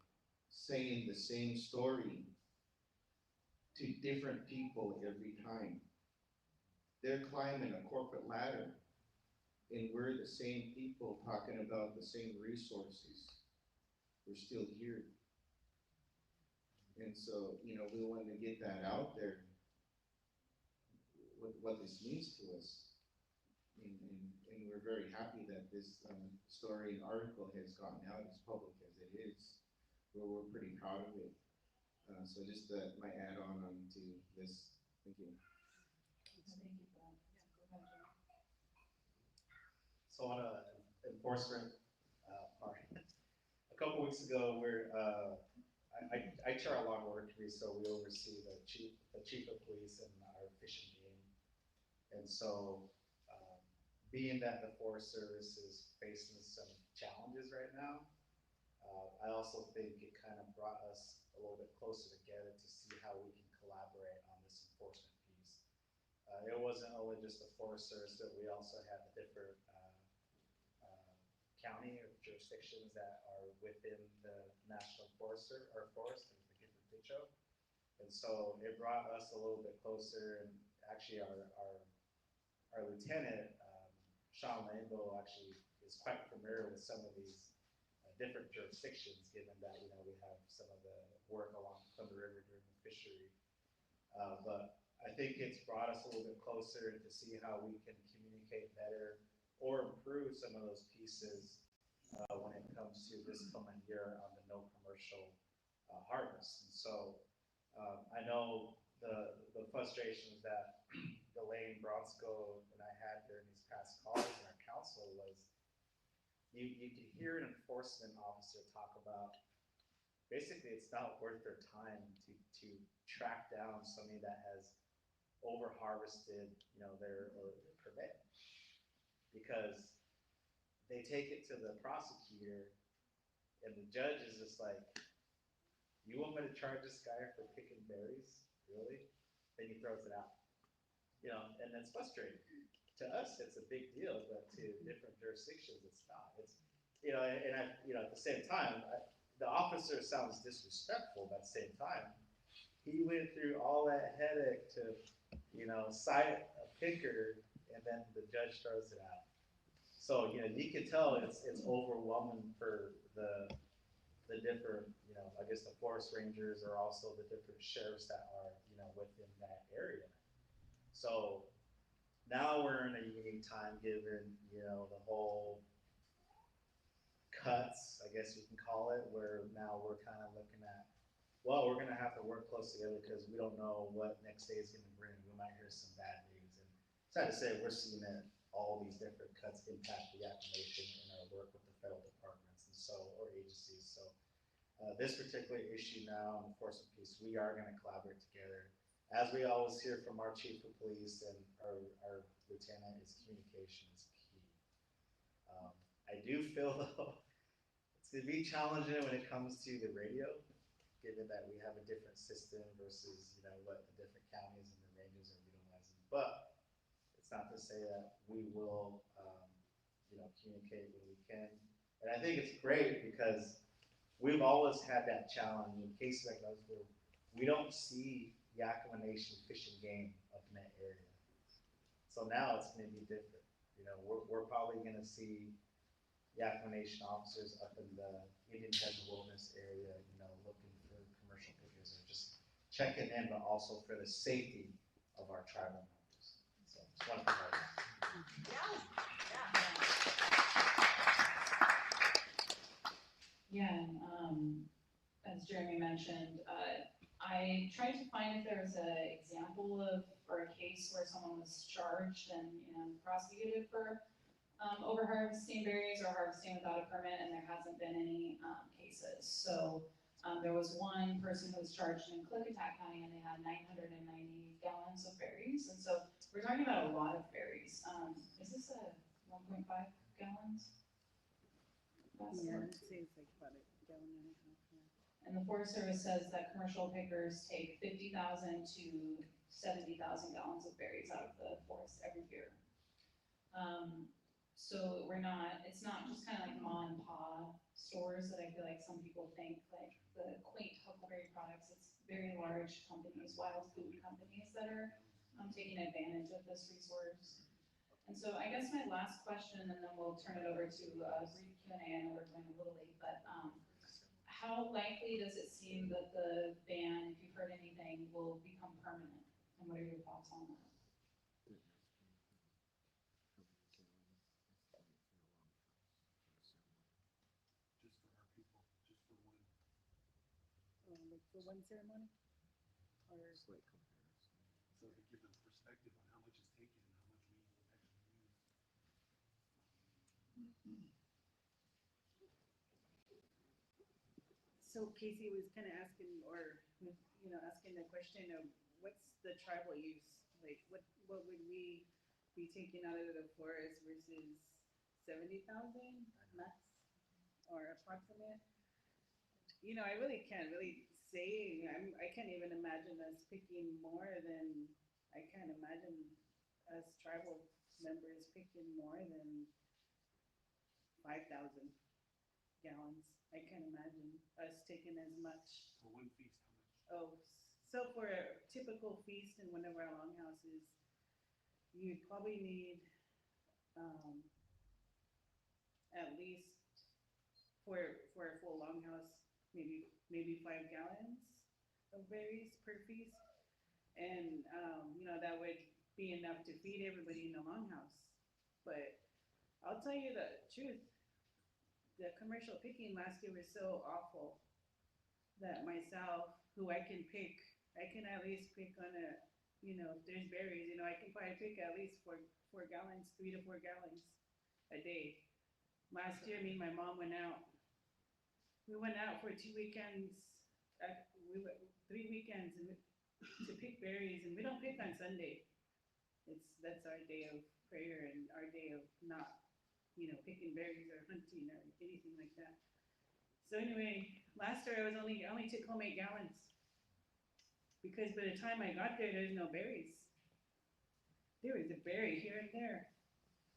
saying the same story to different people every time. They're climbing a corporate ladder, and we're the same people talking about the same resources. We're still here. And so, you know, we want to get that out there, what this means to us. And we're very happy that this story and article has gotten out as public as it is. We're pretty proud of it. So just my add-on to this. Thank you. Thank you for that. Yeah, go ahead, Joe. So on a enforcement part, a couple weeks ago, I chair our law and order committee, so we oversee the chief of police and our fishing game. And so, being that the Forest Service is facing some challenges right now, I also think it kind of brought us a little bit closer together to see how we can collaborate on this enforcement piece. It wasn't only just the Forest Service, but we also had the different county or jurisdictions that are within the National Forest, or forest, and the Gifford Pinchot. And so it brought us a little bit closer, and actually our lieutenant, Sean Rainbow, actually is quite familiar with some of these different jurisdictions, given that, you know, we have some of the work along Thunder River during the fishery. But I think it's brought us a little bit closer to see how we can communicate better or improve some of those pieces when it comes to this coming year on the no commercial harvest. And so I know the frustrations that Elaine Bronsko and I had during these past calls in our council was you could hear an enforcement officer talk about basically it's not worth their time to track down somebody that has over harvested, you know, their permit, because they take it to the prosecutor and the judge is just like, you want me to charge this guy for picking berries? Really? Then he throws it out. You know, and that's frustrating. To us, it's a big deal, but to different jurisdictions, it's not. It's, you know, you know, at the same time, the officer sounds disrespectful, but at the same time, he went through all that headache to, you know, cite a picker, and then the judge throws it out. So, you know, you can tell it's overwhelming for the different, you know, I guess the forest rangers are also the different sheriffs that are, you know, within that area. So now we're in a unique time given, you know, the whole cuts, I guess you can call it, where now we're kind of looking at, well, we're going to have to work close together because we don't know what next day is going to bring. We might hear some bad news. And sad to say, we're seeing that all these different cuts impact the Yakama Nation in our work with the federal departments and so, or agencies. So this particular issue now, and of course, a piece, we are going to collaborate together. As we always hear from our chief of police and our lieutenant, is communication is key. I do feel though, it's going to be challenging when it comes to the radio, given that we have a different system versus, you know, what the different counties and the ranges are utilizing. But it's not to say that we will, you know, communicate when we can. And I think it's great because we've always had that challenge in cases like those where we don't see Yakama Nation fishing game up in that area. So now it's going to be different. You know, we're probably going to see Yakama Nation officers up in the Indian Desert Wilderness area, you know, looking for commercial pickers or just checking in, but also for the safety of our tribal members. So just want to provide that. Yeah, and as Jeremy mentioned, I tried to find if there was an example of, or a case where someone was charged and prosecuted for over harvesting berries or harvesting without a permit, and there hasn't been any cases. So there was one person who was charged in Ḳamíłpa County, and they had 990 gallons of berries. And so we're talking about a lot of berries. Is this a 1.5 gallons? Yeah, it seems like about a gallon and a half. And the Forest Service says that commercial pickers take 50,000 to 70,000 gallons of berries out of the forest every year. So it's not just kind of like mom and pop stores that I feel like some people think, like the quaint Huckleberry products. It's very large companies, wild food companies that are taking advantage of this resource. And so I guess my last question, and then we'll turn it over to brief Q&A. I know we're going a little late, but how likely does it seem that the ban, if you've heard anything, will become permanent? And what are your thoughts on that? Just for our people, just for one. Like for one ceremony? Or Slight comparison. So to give them perspective on how much is taken and how much we actually use. so Casey was kind of asking, or asking the question of what's the tribal use? Like what would we be taking out of the forest versus 70,000 max or approximate? I really can't really say. I can't even imagine us picking more than, I can't imagine us tribal members picking more than 5,000 gallons. I can't imagine us taking as much. For one feast, how much? Oh, so for a typical feast in one of our longhouses, you'd probably need at least for a full longhouse, maybe 5 gallons of berries per feast, and that would be enough to feed everybody in the longhouse. But I'll tell you the truth, the commercial picking last year was so awful that myself, who I can at least pick on if there's berries, I can probably pick at least 4 gallons, 3 to 4 gallons a day. Last year, me and my mom went out. We went out for 2 weekends, 3 weekends to pick berries, and we don't pick on Sunday. That's our day of prayer and our day of not, picking berries or hunting or anything like that. So anyway, last year I only took home 8 gallons because by the time I got there was no berries. There was a berry here and there.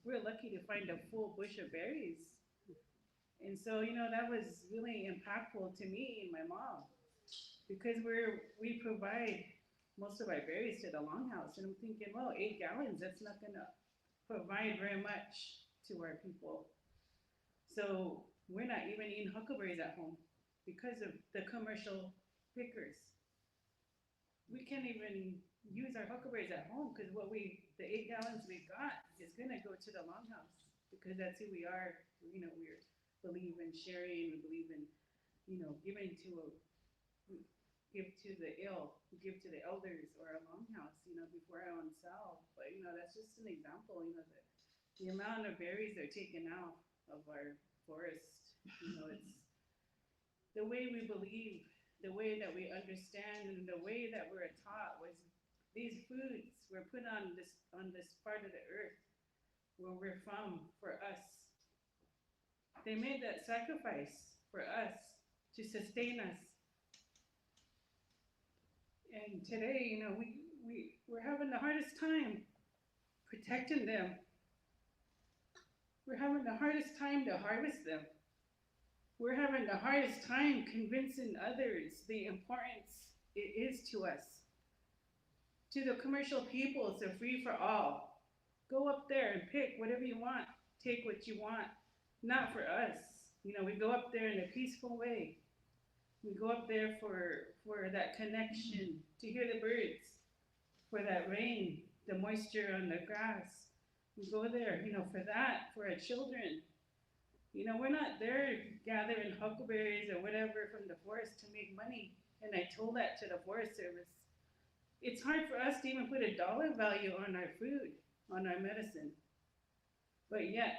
We were lucky to find a full bush of berries. And so, that was really impactful to me and my mom because we provide most of our berries to the longhouse. And I'm thinking, well, 8 gallons, that's not gonna provide very much to our people. So we're not even eating huckleberries at home because of the commercial pickers. We can't even use our huckleberries at home because the 8 gallons we got is gonna go to the longhouse because that's who we are. We believe in sharing. We believe in, giving give to the ill, give to the elders or our longhouse, before our own self. But that's just an example. The amount of berries they're taking out of our forest. It's the way we believe, the way that we understand, and the way that we're taught was these foods were put on this part of the earth where we're from for us. They made that sacrifice for us to sustain us. And today, you know, we're having the hardest time protecting them. We're having the hardest time to harvest them. We're having the hardest time convincing others the importance it is to us. To the commercial people, it's a free for all. Go up there and pick whatever you want, take what you want. Not for us. You know, we go up there in a peaceful way. We go up there for that connection, to hear the birds, for that rain, the moisture on the grass. We go there, you know, for that, for our children. You know, we're not there gathering huckleberries or whatever from the forest to make money. And I told that to the Forest Service. It's hard for us to even put a dollar value on our food, on our medicine. But yet,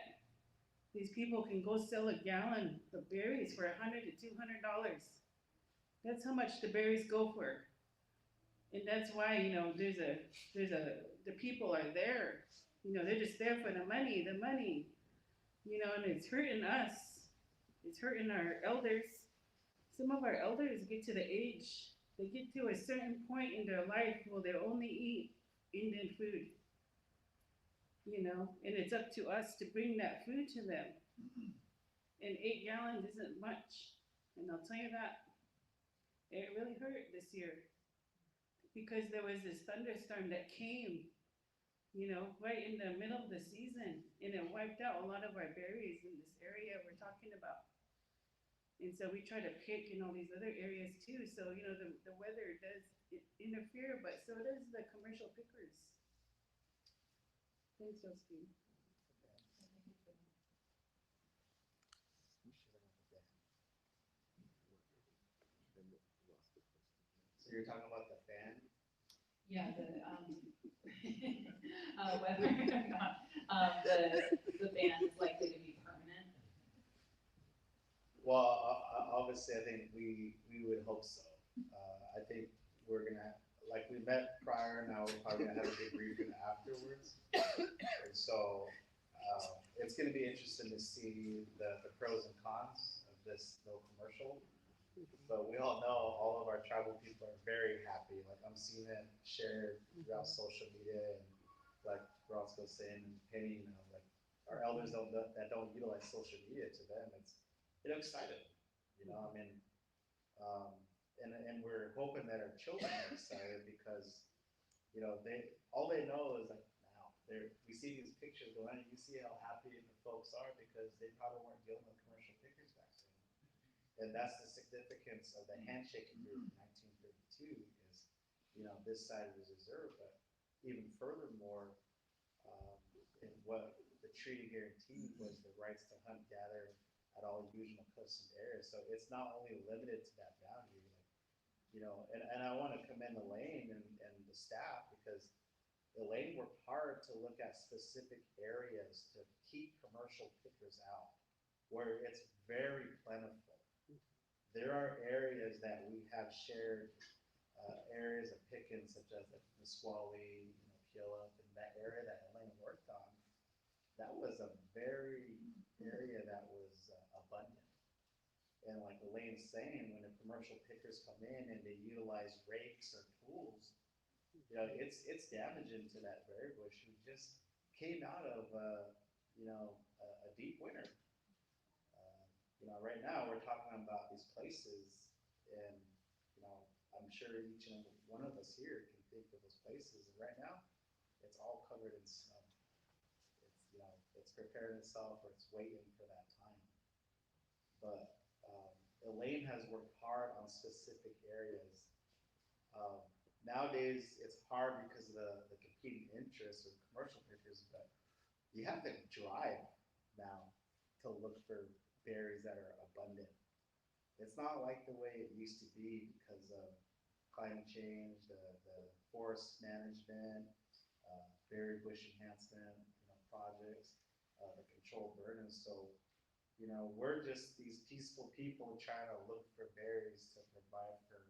these people can go sell a gallon of berries for $100 to $200. That's how much the berries go for. And that's why, you know, the people are there. You know, they're just there for the money, you know, and it's hurting us. It's hurting our elders. Some of our elders get to the age, they get to a certain point in their life where they only eat Indian food. You know, and it's up to us to bring that food to them. And 8 gallons isn't much. And I'll tell you that, it really hurt this year. Because there was this thunderstorm that came, you know, right in the middle of the season, and it wiped out a lot of our berries in this area we're talking about. And so we try to pick in all these other areas too. So, you know, the weather does interfere, but so does the commercial pickers. Thanks, Josephine. So you're talking about the ban? Yeah, the whether or not the ban is likely to be permanent. Well, obviously, I think we would hope so. I think we're gonna, like we met prior, now we're probably gonna have a debriefing afterwards. And so it's gonna be interesting to see the pros and cons of this no commercial. But we all know all of our tribal people are very happy. Like I'm seeing it shared throughout social media, and like Bronsko's saying, and Penny, you know, like our elders that don't utilize social media, to them they're excited. You know, I mean, and we're hoping that our children are excited because, you know, all they know is like now we see these pictures going, and you see how happy the folks are because they probably weren't dealing with commercial pickers back then. And that's the significance of the handshaking group in 1932 is, you know, this side was reserved, but even furthermore, in what the treaty guaranteed was the rights to hunt, gather at all usual accustomed areas. So it's not only limited to that boundary, like, you know, and I want to commend Elaine and the staff because Elaine worked hard to look at specific areas to keep commercial pickers out where it's very plentiful. There are areas that we have shared areas of picking, such as the Nisqually, you know, Puyallup, and that area that Elaine worked on. That was a very area that was abundant. And like Elaine's saying, when the commercial pickers come in and they utilize rakes or tools, you know, it's damaging to that berry bush who just came out of you know, a deep winter. You know, right now we're talking about these places, and you know, I'm sure each and every one of us here can think of those places. And right now, it's all covered in snow. It's, you know, it's preparing itself, or it's waiting for that time. But Elaine has worked hard on specific areas. Nowadays, it's hard because of the competing interests of commercial pickers, but you have to drive now to look for berries that are abundant. It's not like the way it used to be because of climate change, the forest management, berry bush enhancement, you know, projects, the controlled burdens. So, you know, we're just these peaceful people trying to look for berries to provide for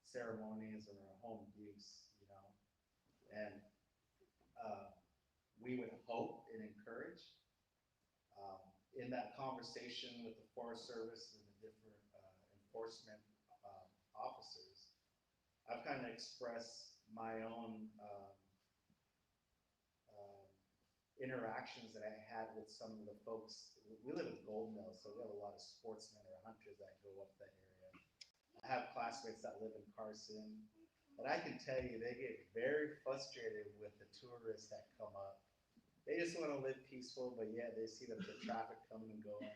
ceremonies and our home use, you know. And we would hope and encourage in that conversation with the Forest Service and the different enforcement officers, I've kind of express my own interactions that I had with some of the folks. We live in Gold Mill, so we have a lot of sportsmen or hunters that go up that area. I have classmates that live in Carson, and I can tell you they get very frustrated with the tourists that come up. They just want to live peaceful, but yeah, they see the traffic coming and going.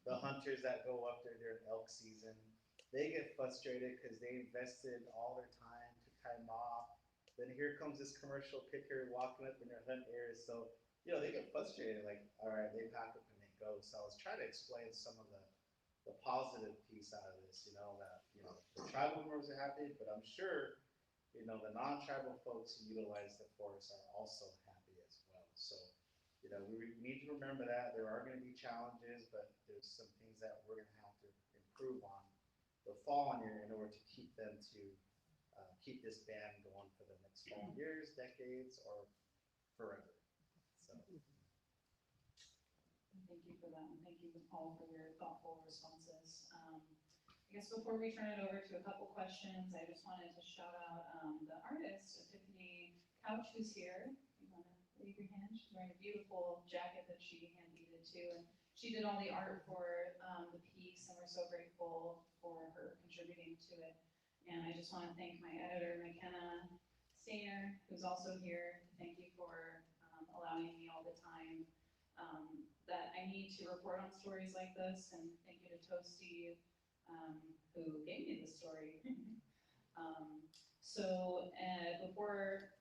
The hunters that go up there during elk season, they get frustrated because they invested all their time to time off. Then here comes this commercial picker walking up in their hunt area. So, you know, they get frustrated, like, all right, they pack up and they go. So I was trying to explain some of the positive piece out of this, you know, that, you know, the tribal members are happy, but I'm sure, you know, the non-tribal folks who utilize the forest are also happy as well. So, you know, we need to remember that there are going to be challenges, but there's some things that we're going to have to improve on the following year in order to keep them to keep this band going for the next 4 years, decades, or forever. So. Thank you for that, and thank you all for your thoughtful responses. I guess before we turn it over to a couple questions, I just wanted to shout out the artist, Epiphany Couch, who's here. You want to wave your hand? She's wearing a beautiful jacket that she hand-beaded too, and she did all the art for the piece, and we're so grateful for her contributing to it. And I just want to thank my editor, McKenna Stainer, who's also here. Thank you for allowing me all the time that I need to report on stories like this, and thank you to Toasty, who gave me this story.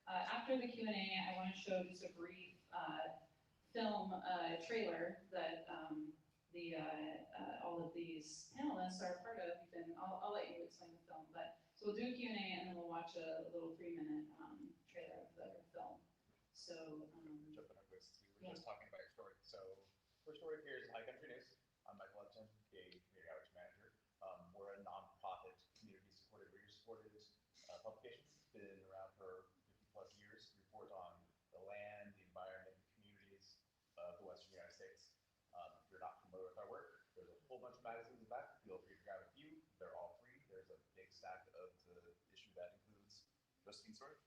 After the Q&A, I want to show just a brief film trailer that all of these panelists are a part of. I'll let you explain the film, but so we'll do a Q&A and then we'll watch a little 3-minute trailer of the film. So, jump in on this. We were just talking about your story. So, first story here is High Country News. I'm Michael Upton, a community outreach manager. We're a nonprofit, community-supported, reader-supported publication. Been around for 50+ years. We report on the land, the environment, the communities of the Western United States. If you're not familiar with our work, there's a whole bunch of magazines in the back. Feel free to grab a few. They're all free. There's a big stack of the issue that includes Josephine's story.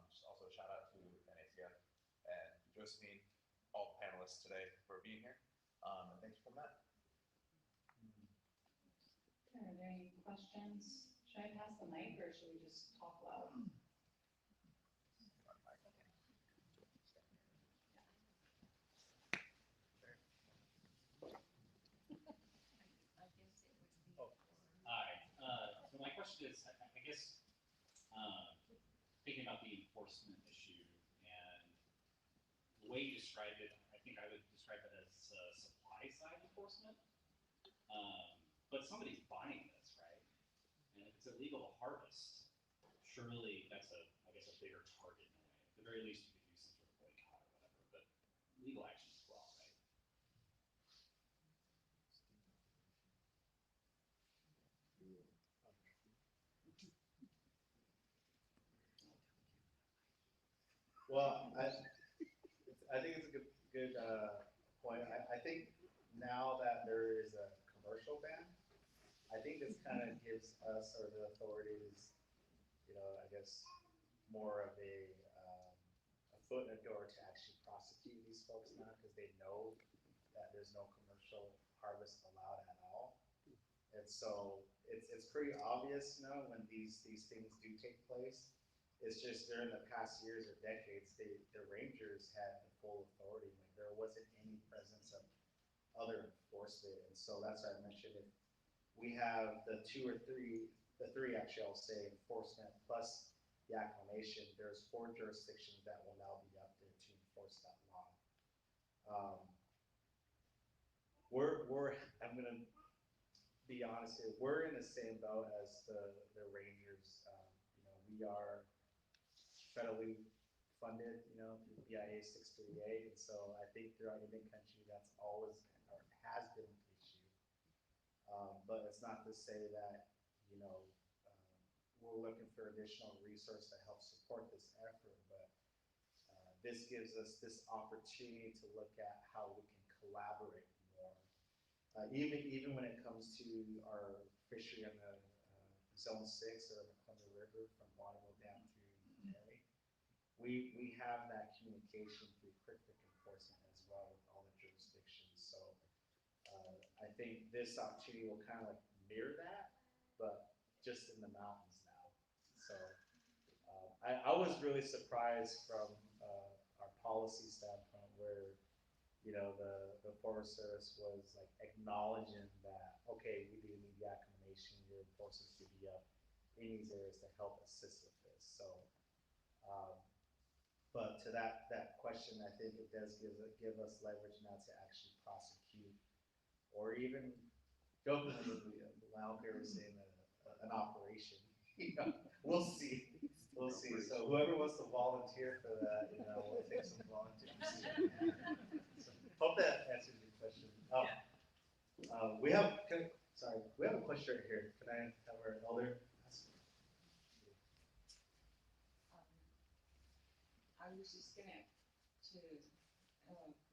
Just also a shout out to NACF and Josephine, all the panelists today for being here. And thanks for coming out. are there any questions? Should I pass the mic or should we just talk loud? Hi. So my question is, I guess, thinking about the enforcement issue and the way you described it, I think I would describe it as supply side enforcement. But somebody's buying this, right? And if it's illegal to harvest, surely that's I guess a bigger target in a way. At the very least, you could do some sort of boycott or whatever, but legal action as well, right? Well, I think it's a good point. I think now that there is a commercial ban, I think this kind of gives us or the authorities, I guess, more of a foot in the door to actually prosecute these folks now because they know that there's no commercial harvest allowed at all. And so it's pretty obvious, when these things do take place. It's just during the past years or decades, the rangers had the full authority. Like there wasn't any presence of other enforcement. And so that's why I mentioned if we have the three actually, I'll say enforcement plus Yakama Nation, there's 4 jurisdictions that will now be up there to enforce that law. I'm gonna be honest here, we're in the same boat as the rangers. We are federally funded, through BIA 638, and so I think throughout Indian country that's always or has been an issue. But it's not to say that we're looking for additional resource to help support this effort, but this gives us this opportunity to look at how we can collaborate more. Even when it comes to our fishery on the Zone 6 or the Columbia River from Waterville down to Mary. We have that communication through quick enforcement as well with all the jurisdictions. So I think this opportunity will kind of like mirror that, but just in the mountains now. So I was really surprised from our policy standpoint where, you know, the Forest Service was like acknowledging that, okay, we do need Yakama Nation, your enforcement to be up in these areas to help assist with this. So, but to that question, I think it does give us leverage now to actually prosecute, or even jokingly, Lau here was saying an operation. You know, we'll see. We'll see. So whoever wants to volunteer for that, you know, we'll take some volunteers. So, hope that answers your question. We have a question right here. Can I have our elder? I was just gonna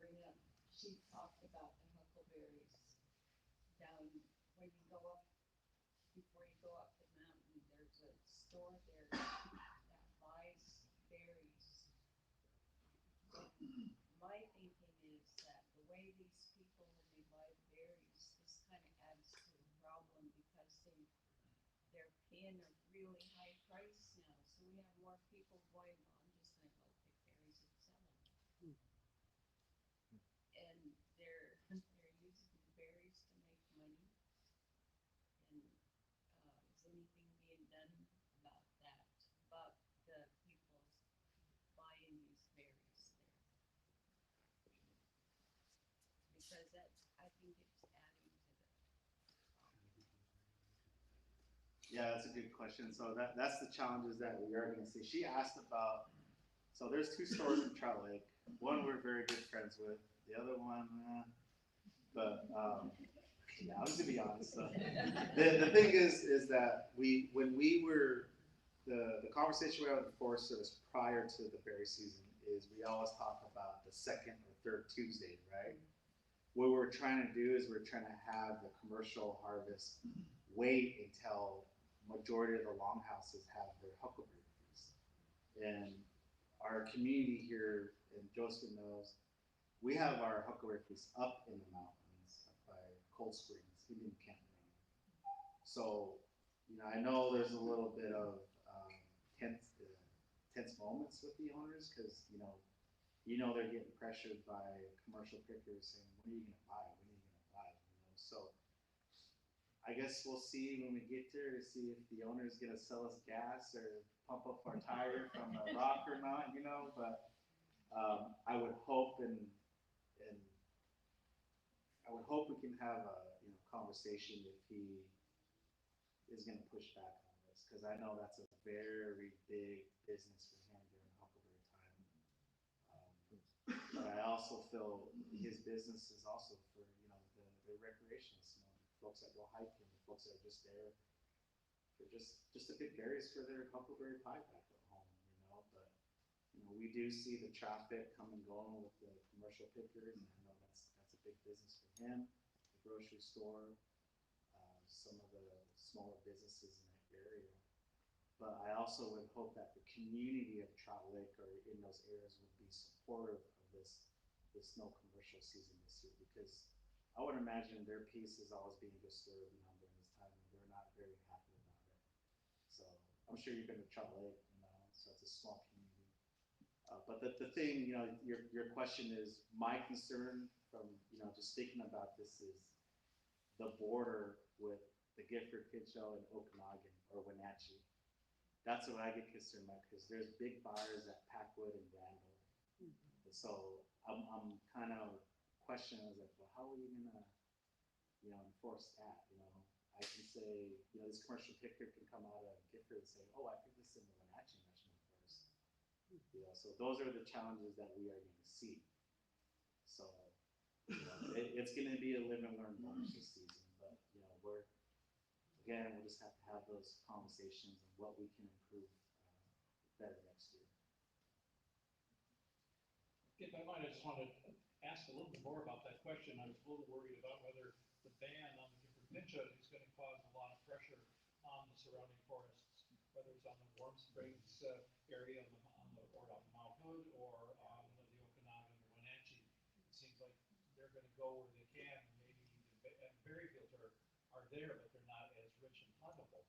bring up, she talked about the huckleberries down when you go up, before you go up the mountain, there's a store there that buys berries. My thinking is that the way these people, when they buy berries, this kind of adds to the problem because they're paying a really high price now. So we have more people going, I'm just gonna go pick berries and sell them. And they're using the berries to make money. And is anything being done about that? About the people buying these berries there? Because I think it's adding to the problem. Yeah, that's a good question. So that's the challenges that we are going to see. She asked about, so there's 2 stores in Trout Lake. One we're very good friends with. The other one, but yeah, I'm just gonna be honest. So, the thing is that when we were the conversation we had with the Forest Service prior to the berry season is we always talk about the 2nd or 3rd Tuesday, right? What we're trying to do is we're trying to have the commercial harvest wait until majority of the longhouses have their Huckleberry feast. And our community here, and Josephine knows, we have our Huckleberry feast up in the mountains up by Cold Springs, Indian Camp. So, you know, I know there's a little bit of tense moments with the owners because, you know they're getting pressured by commercial pickers saying, when are you going to buy? When are you going to buy? You know, so I guess we'll see when we get there to see if the owner is going to sell us gas or pump up our tire from a rock or not, you know, but I would hope and I would hope we can have a conversation if he is going to push back on this because I know that's a very big business for him during Huckleberry time. But I also feel his business is also for the recreationists, folks that go hiking, folks that are just there for just to pick berries for their Huckleberry pie back at home, But we do see the traffic come and going with the commercial pickers, and I know that's a big business for him, the grocery store, some of the smaller businesses in that area. But I also would hope that the community of Trout Lake or in those areas would be supportive of this no commercial season this year, because I would imagine their peace is always being disturbed during this time, and they're not very happy about it. So I'm sure you've been to Trout Lake, so it's a small community. But the thing, your question is, my concern from, just thinking about this is the border with the Gifford Pinchot and Okanagan or Wenatchee. That's what I get concerned about because there's big buyers at Packwood and Randall. And so I'm kind of questioning, I was like, well, how are we gonna, enforce that? I can say, this commercial picker can come out of Gifford and say, oh, I think this is in the Wenatchee National Forest. So those are the challenges that we are going to see. So it's going to be a live and learn bunch this season, but we'll just have to have those conversations and what we can improve better next year. If I might, I just wanted to ask a little bit more about that question. I was a little worried about whether the ban on the Gifford Pinchot is going to cause a lot of pressure on the surrounding forests, whether it's on the Warm Springs area or on Mount Hood or on the Okanagan or Wenatchee. It seems like they're going to go where they can. Maybe and berry fields are there, but they're not as rich and plentiful.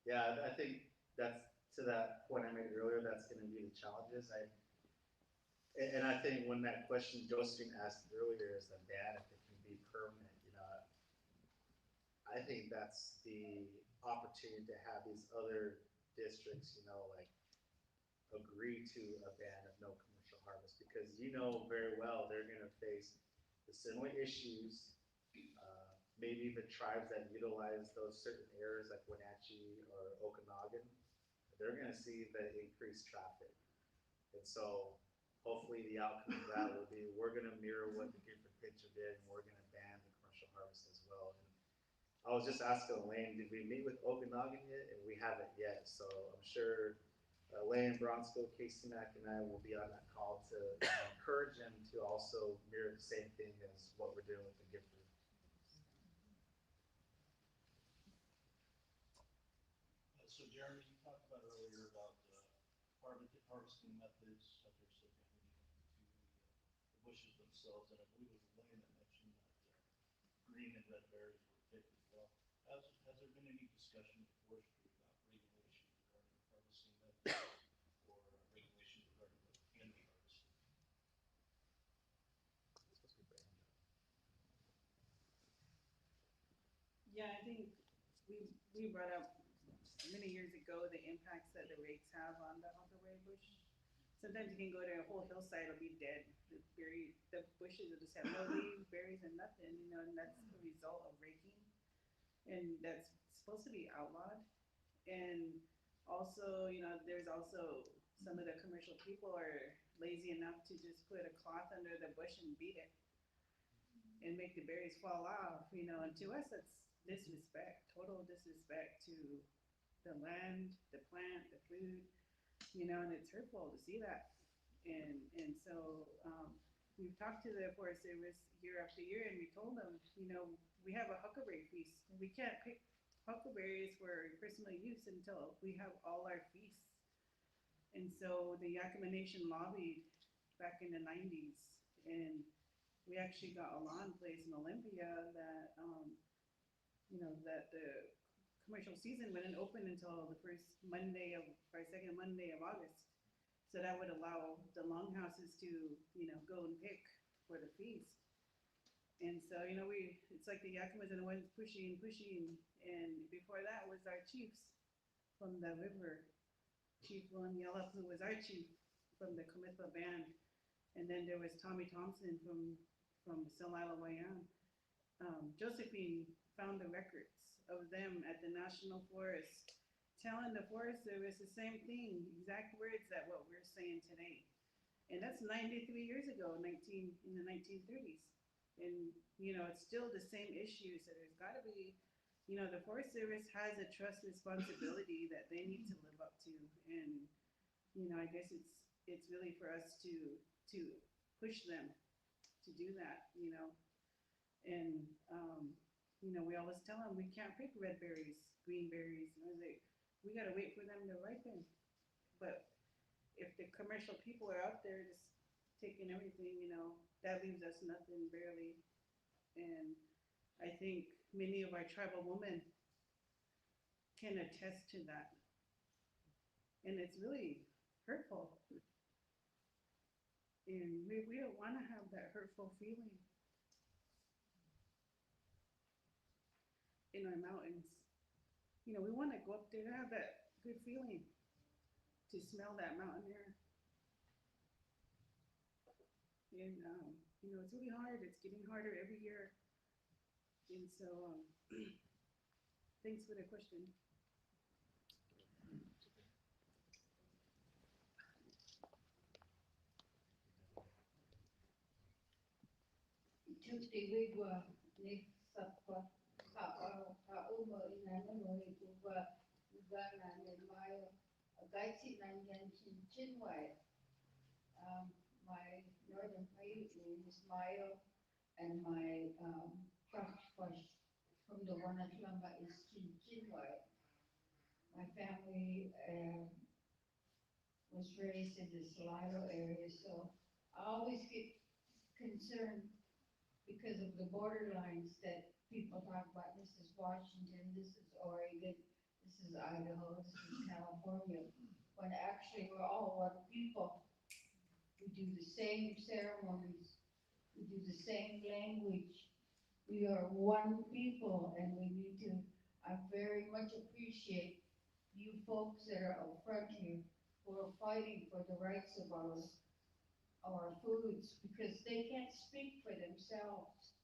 Yeah, I think that's to that point I made earlier. That's going to be the challenges. And I think when that question Josephine asked earlier is the ban, if it can be permanent, you know, I think that's the opportunity to have these other districts, you know, like agree to a ban of no commercial harvest, because you know very well they're going to face the similar issues. Maybe the tribes that utilize those certain areas like Wenatchee or Okanagan, they're going to see the increased traffic. And so hopefully the outcome of that will be, we're going to mirror what the Gifford Pinchot did, and we're going to ban the commercial harvest as well. And I was just asking Elaine, did we meet with Okanagan yet? And we haven't yet. So I'm sure Elaine, Bronsko, Casey Mack, and I will be on that call to encourage them to also mirror the same thing as what we're doing with the Gifford. So Jeremy, you talked about earlier about harvesting methods, such as to the bushes themselves, and I believe it was Elaine that mentioned that green and red berries were picked as well. Has there been any discussion with forestry about regulations regarding harvesting methods or regulations regarding what can be harvested? Yeah, I think we brought up many years ago the impacts that the rakes have on the Huckleberry bush. Sometimes you can go to a whole hillside, it'll be dead. The bushes will just have no leaves, berries, and nothing, you know, and that's the result of raking. And that's supposed to be outlawed. And also, you know, there's also some of the commercial people are lazy enough to just put a cloth under the bush and beat it and make the berries fall off, you know, and to us that's disrespect, total disrespect to the land, the plant, the food, you know, and it's hurtful to see that. And so we've talked to the Forest Service year after year, and we told them, you know, we have a huckleberry feast. We can't pick huckleberries for personal use until we have all our feasts. And so the Yakama Nation lobbied back in the 90s, and we actually got a law in place in Olympia that, you know, that the commercial season wouldn't open until the second Monday of August. So that would allow the longhouses to, you know, go and pick for the feast. And so, you know, it's like the Yakamas and the ones pushing, and before that was our chiefs from the river. Chief William Yellup, who was our chief from the Ǩamíłpa Band. And then there was Tommy Thompson from Southwestern. Josephine found the records of them at the National Forest, telling the Forest Service the same thing, exact words that what we're saying today. And that's 93 years ago, in the 1930s. And, you know, it's still the same issue. So there's got to be, you know, the Forest Service has a trust responsibility that they need to live up to. And, you know, I guess it's really for us to push them to do that, you know. And, you know, we always tell them we can't pick red berries, green berries. You know, we got to wait for them to ripen. But if the commercial people are out there just taking everything, you know, that leaves us nothing barely. And I think many of our tribal women can attest to that. And it's really hurtful. And we don't want to have that hurtful feeling in our mountains. You know, we want to go up there to have that good feeling, to smell that mountain air. And, you know, it's really hard. It's getting harder every year. And so, thanks for the question. My northern Paiute name is Mayo, and my Ćākpash from the Wanatlamba is Chinchilwai. My family was raised in the Salado area, so I always get concerned because of the borderlines that people talk about. This is Washington, this is Oregon, this is Idaho, this is California, when actually we're all one people. We do the same ceremonies, we do the same language. We are one people, and we need to, I very much appreciate you folks that are up front here who are fighting for the rights of our foods, because they can't speak for themselves.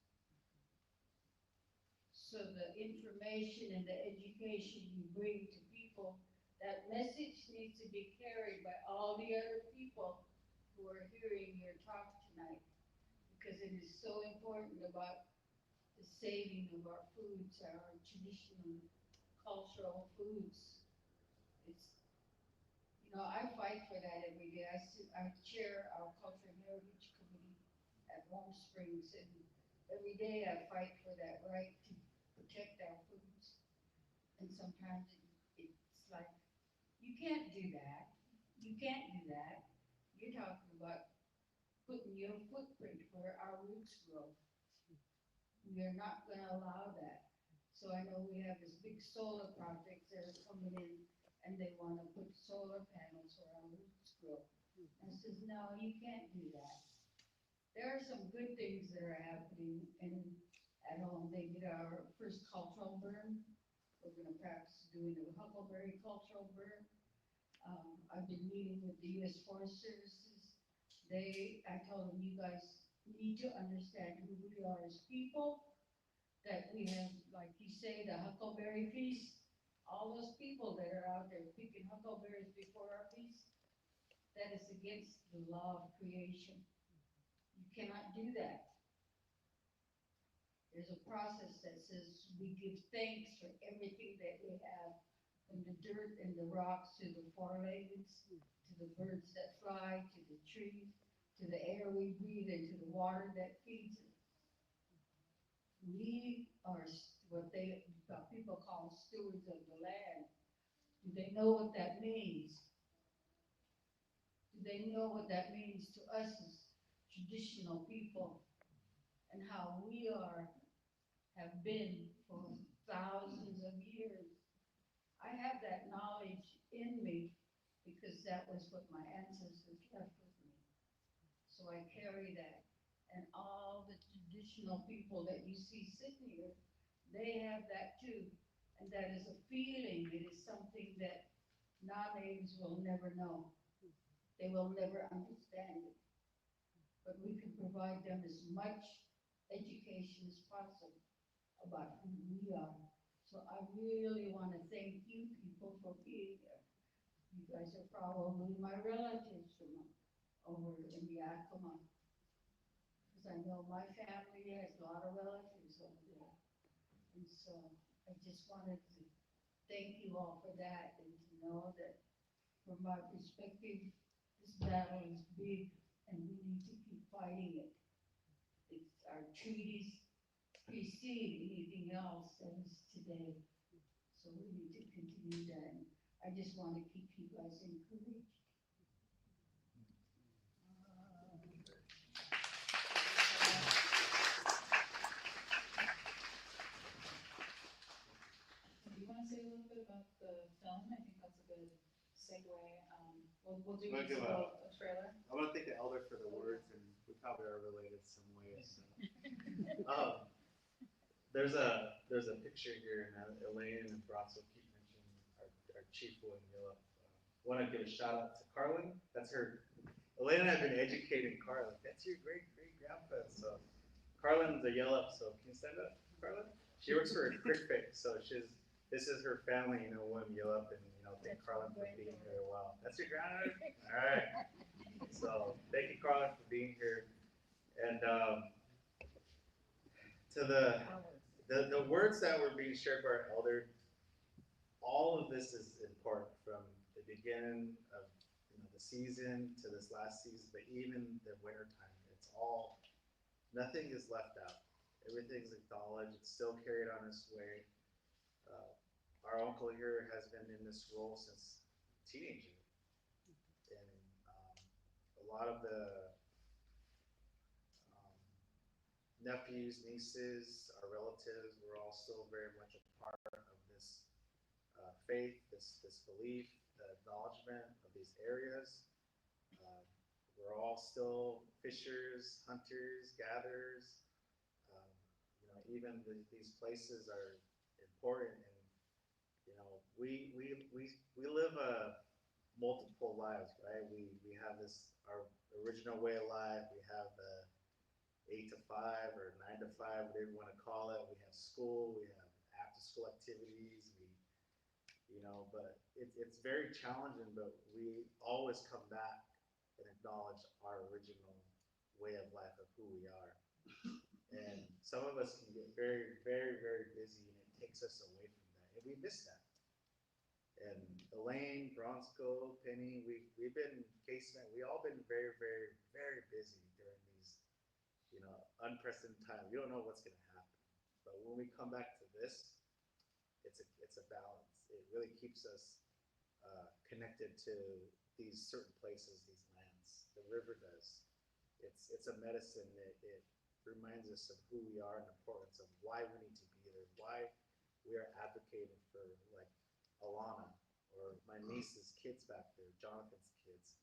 So the information and the education you bring to people, that message needs to be carried by all the other people who are hearing your talk tonight, because it is so important about the saving of our foods, our traditional cultural foods. It's, I fight for that every day. I chair our Cultural Heritage Committee at Warm Springs, and every day I fight for that right to protect our foods. And sometimes it's like, you can't do that. You can't do that. You're talking about putting your footprint where our roots grow. We are not going to allow that. So I know we have this big solar project that are coming in, and they want to put solar panels where our roots grow. And I says, no, you can't do that. There are some good things that are happening, and at home they did our first cultural burn. We're going to practice doing the Huckleberry cultural burn. I've been meeting with the U.S. Forest Services. I told them, you guys need to understand who we are as people, that we have, like you say, the Huckleberry feast. All those people that are out there picking huckleberries before our feast, that is against the law of creation. You cannot do that. There's a process that says we give thanks for everything that we have, from the dirt and the rocks to the four-leggeds, to the birds that fly, to the trees, to the air we breathe, and to the water that feeds us. We are what people call stewards of the land. Do they know what that means? Do they know what that means to us as traditional people, and how we have been for thousands of years? I have that knowledge in me because that was what my ancestors left with me. So I carry that. And all the traditional people that you see sitting here, they have that too. And that is a feeling. It is something that non-natives will never know. They will never understand it. But we can provide them as much education as possible about who we are. So I really want to thank you people for being here. You guys are probably my relatives from over in Yakama. Because I know my family has a lot of relatives over there. And so I just wanted to thank you all for that, and to know that from my perspective, this battle is big and we need to keep fighting it. It's our treaties precede anything else that is today. So we need to continue that. And I just want to keep you guys encouraged. Do you want to say a little bit about the film? I think that's a good segue. We'll do We'll give a trailer. I want to thank the elder for the words, and we probably are related some ways. There's a picture here, and Elaine and Bronzo keep mentioning our chief William Yellow. I want to give a shout out to Carlin. That's her. Elaine and I have been educating Carlin. That's your great grandpa. So Carlin's a Yellow. So can you stand up, Carlin? She works for a Crick Fix, so this is her family, William Yellow, and thank Carlin for being here. Wow, that's your granddaughter. All right. So thank you, Carlin, for being here. And to the words that were being shared by our elder, all of this is important from the beginning of the season to this last season, but even the winter time. It's all nothing is left out. Everything's acknowledged. It's still carried on its way. Our uncle here has been in this role since teenager, and a lot of the nephews, nieces, our relatives, we're all still very much a part of this faith, this belief, the acknowledgement of these areas. We're all still fishers, hunters, gatherers. Even these places are important, and we live multiple lives, right? We have this our original way of life. We have the 8 to 5 or 9 to 5, whatever you want to call it. We have school. We have after school activities. But it's very challenging. But we always come back and acknowledge our original way of life of who we are. And some of us can get very, very, very busy, and it takes us away from that, and we miss that. And Elaine, Bronsko, Penny, we've been casement. We all been very, very, very busy during these, unprecedented times. We don't know what's going to happen, but when we come back to this, it's a balance. It really keeps us connected to these certain places, these lands. The river does. It's a medicine. It reminds us of who we are and the importance of why we need to be there, why we are advocating for, like, Alana or my niece's kids back there, Jonathan's kids,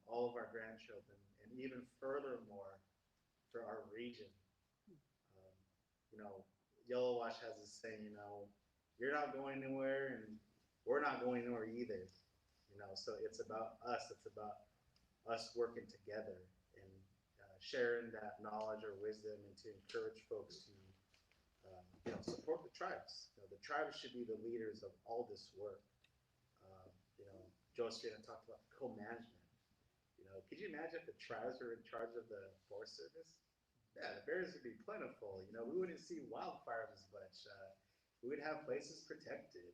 all of our grandchildren, and even furthermore for our region. Yellow Wash has this saying, you're not going anywhere and we're not going anywhere either. So it's about us. It's about us working together and sharing that knowledge or wisdom, and to encourage folks to support the tribes. The tribes should be the leaders of all this work. Josephine talked about co-management. Could you imagine if the tribes were in charge of the Forest Service? Yeah, the bears would be plentiful. We wouldn't see wildfires as much. We would have places protected.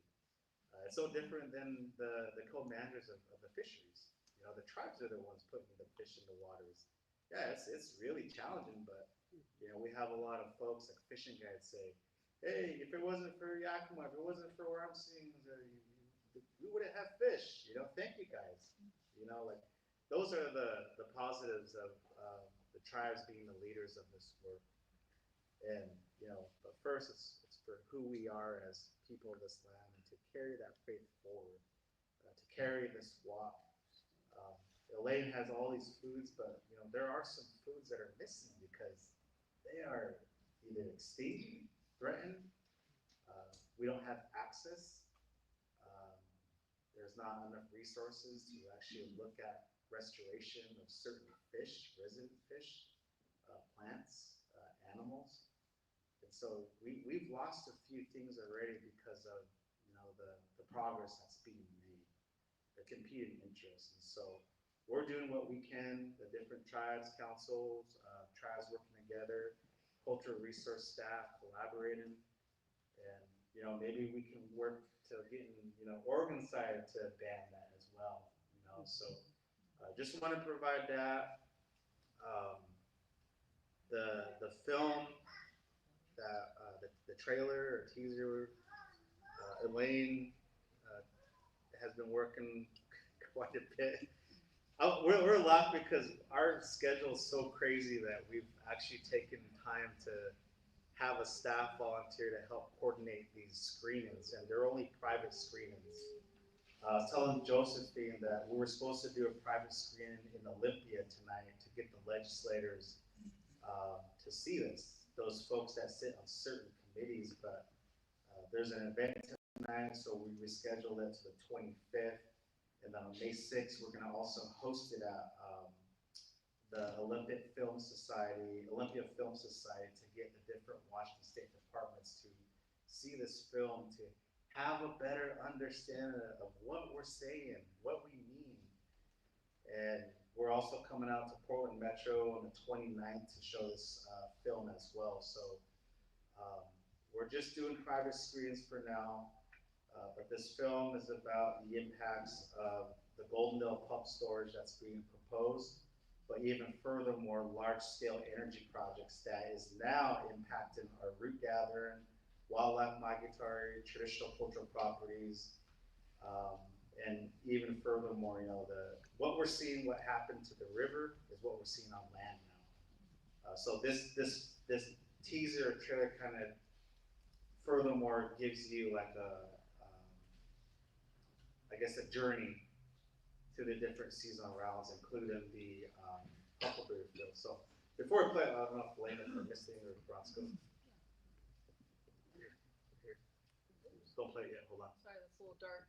It's so different than the co-managers of the fisheries. The tribes are the ones putting the fish in the waters. Yeah, it's really challenging, but we have a lot of folks, like fishing guides, say, hey, if it wasn't for Yakama, if it wasn't for where I'm seeing, we wouldn't have fish. Thank you guys. Like, those are the positives of the tribes being the leaders of this work. And but first, it's for who we are as people of this land, and to carry that faith forward, to carry this walk. Elaine has all these foods, but there are some foods that are missing because they are either extinct, threatened. We don't have access. There's not enough resources to actually look at restoration of certain fish, resident fish, plants, animals. And so we've lost a few things already because of the progress that's being made, the competing interests. And so we're doing what we can, the different tribes, councils, tribes working together, cultural resource staff collaborating, and maybe we can work to getting Oregon side to ban that as well. So just want to provide that. The film that the trailer or teaser, Elaine has been working quite a bit. We're laughing because our schedule is so crazy that we've actually taken time to have a staff volunteer to help coordinate these screenings, and they're only private screenings. I was telling Josephine that we were supposed to do a private screening in Olympia tonight to get the legislators to see this, those folks that sit on certain committees, but there's an event tonight, so we rescheduled it to the 25th, and then on May 6th, we're gonna also host it at the Olympia Film Society to get the different Washington State departments to see this film, to have a better understanding of what we're saying, what we mean. And we're also coming out to Portland Metro on the 29th to show this film as well. So we're just doing private screens for now, but this film is about the impacts of the Goldendale pump storage that's being proposed. but even furthermore, large-scale energy projects that is now impacting our root gathering, wildlife migratory, traditional cultural properties, and even furthermore, what we're seeing, what happened to the river is what we're seeing on land now. So this teaser trailer kind of furthermore gives you like I guess a journey to the different seasonal routes, including the Huckleberry field. So before we play, I don't know if Elena or Misty or Bronsko. Here. Don't play it yet, hold on. Sorry, that's a little dark.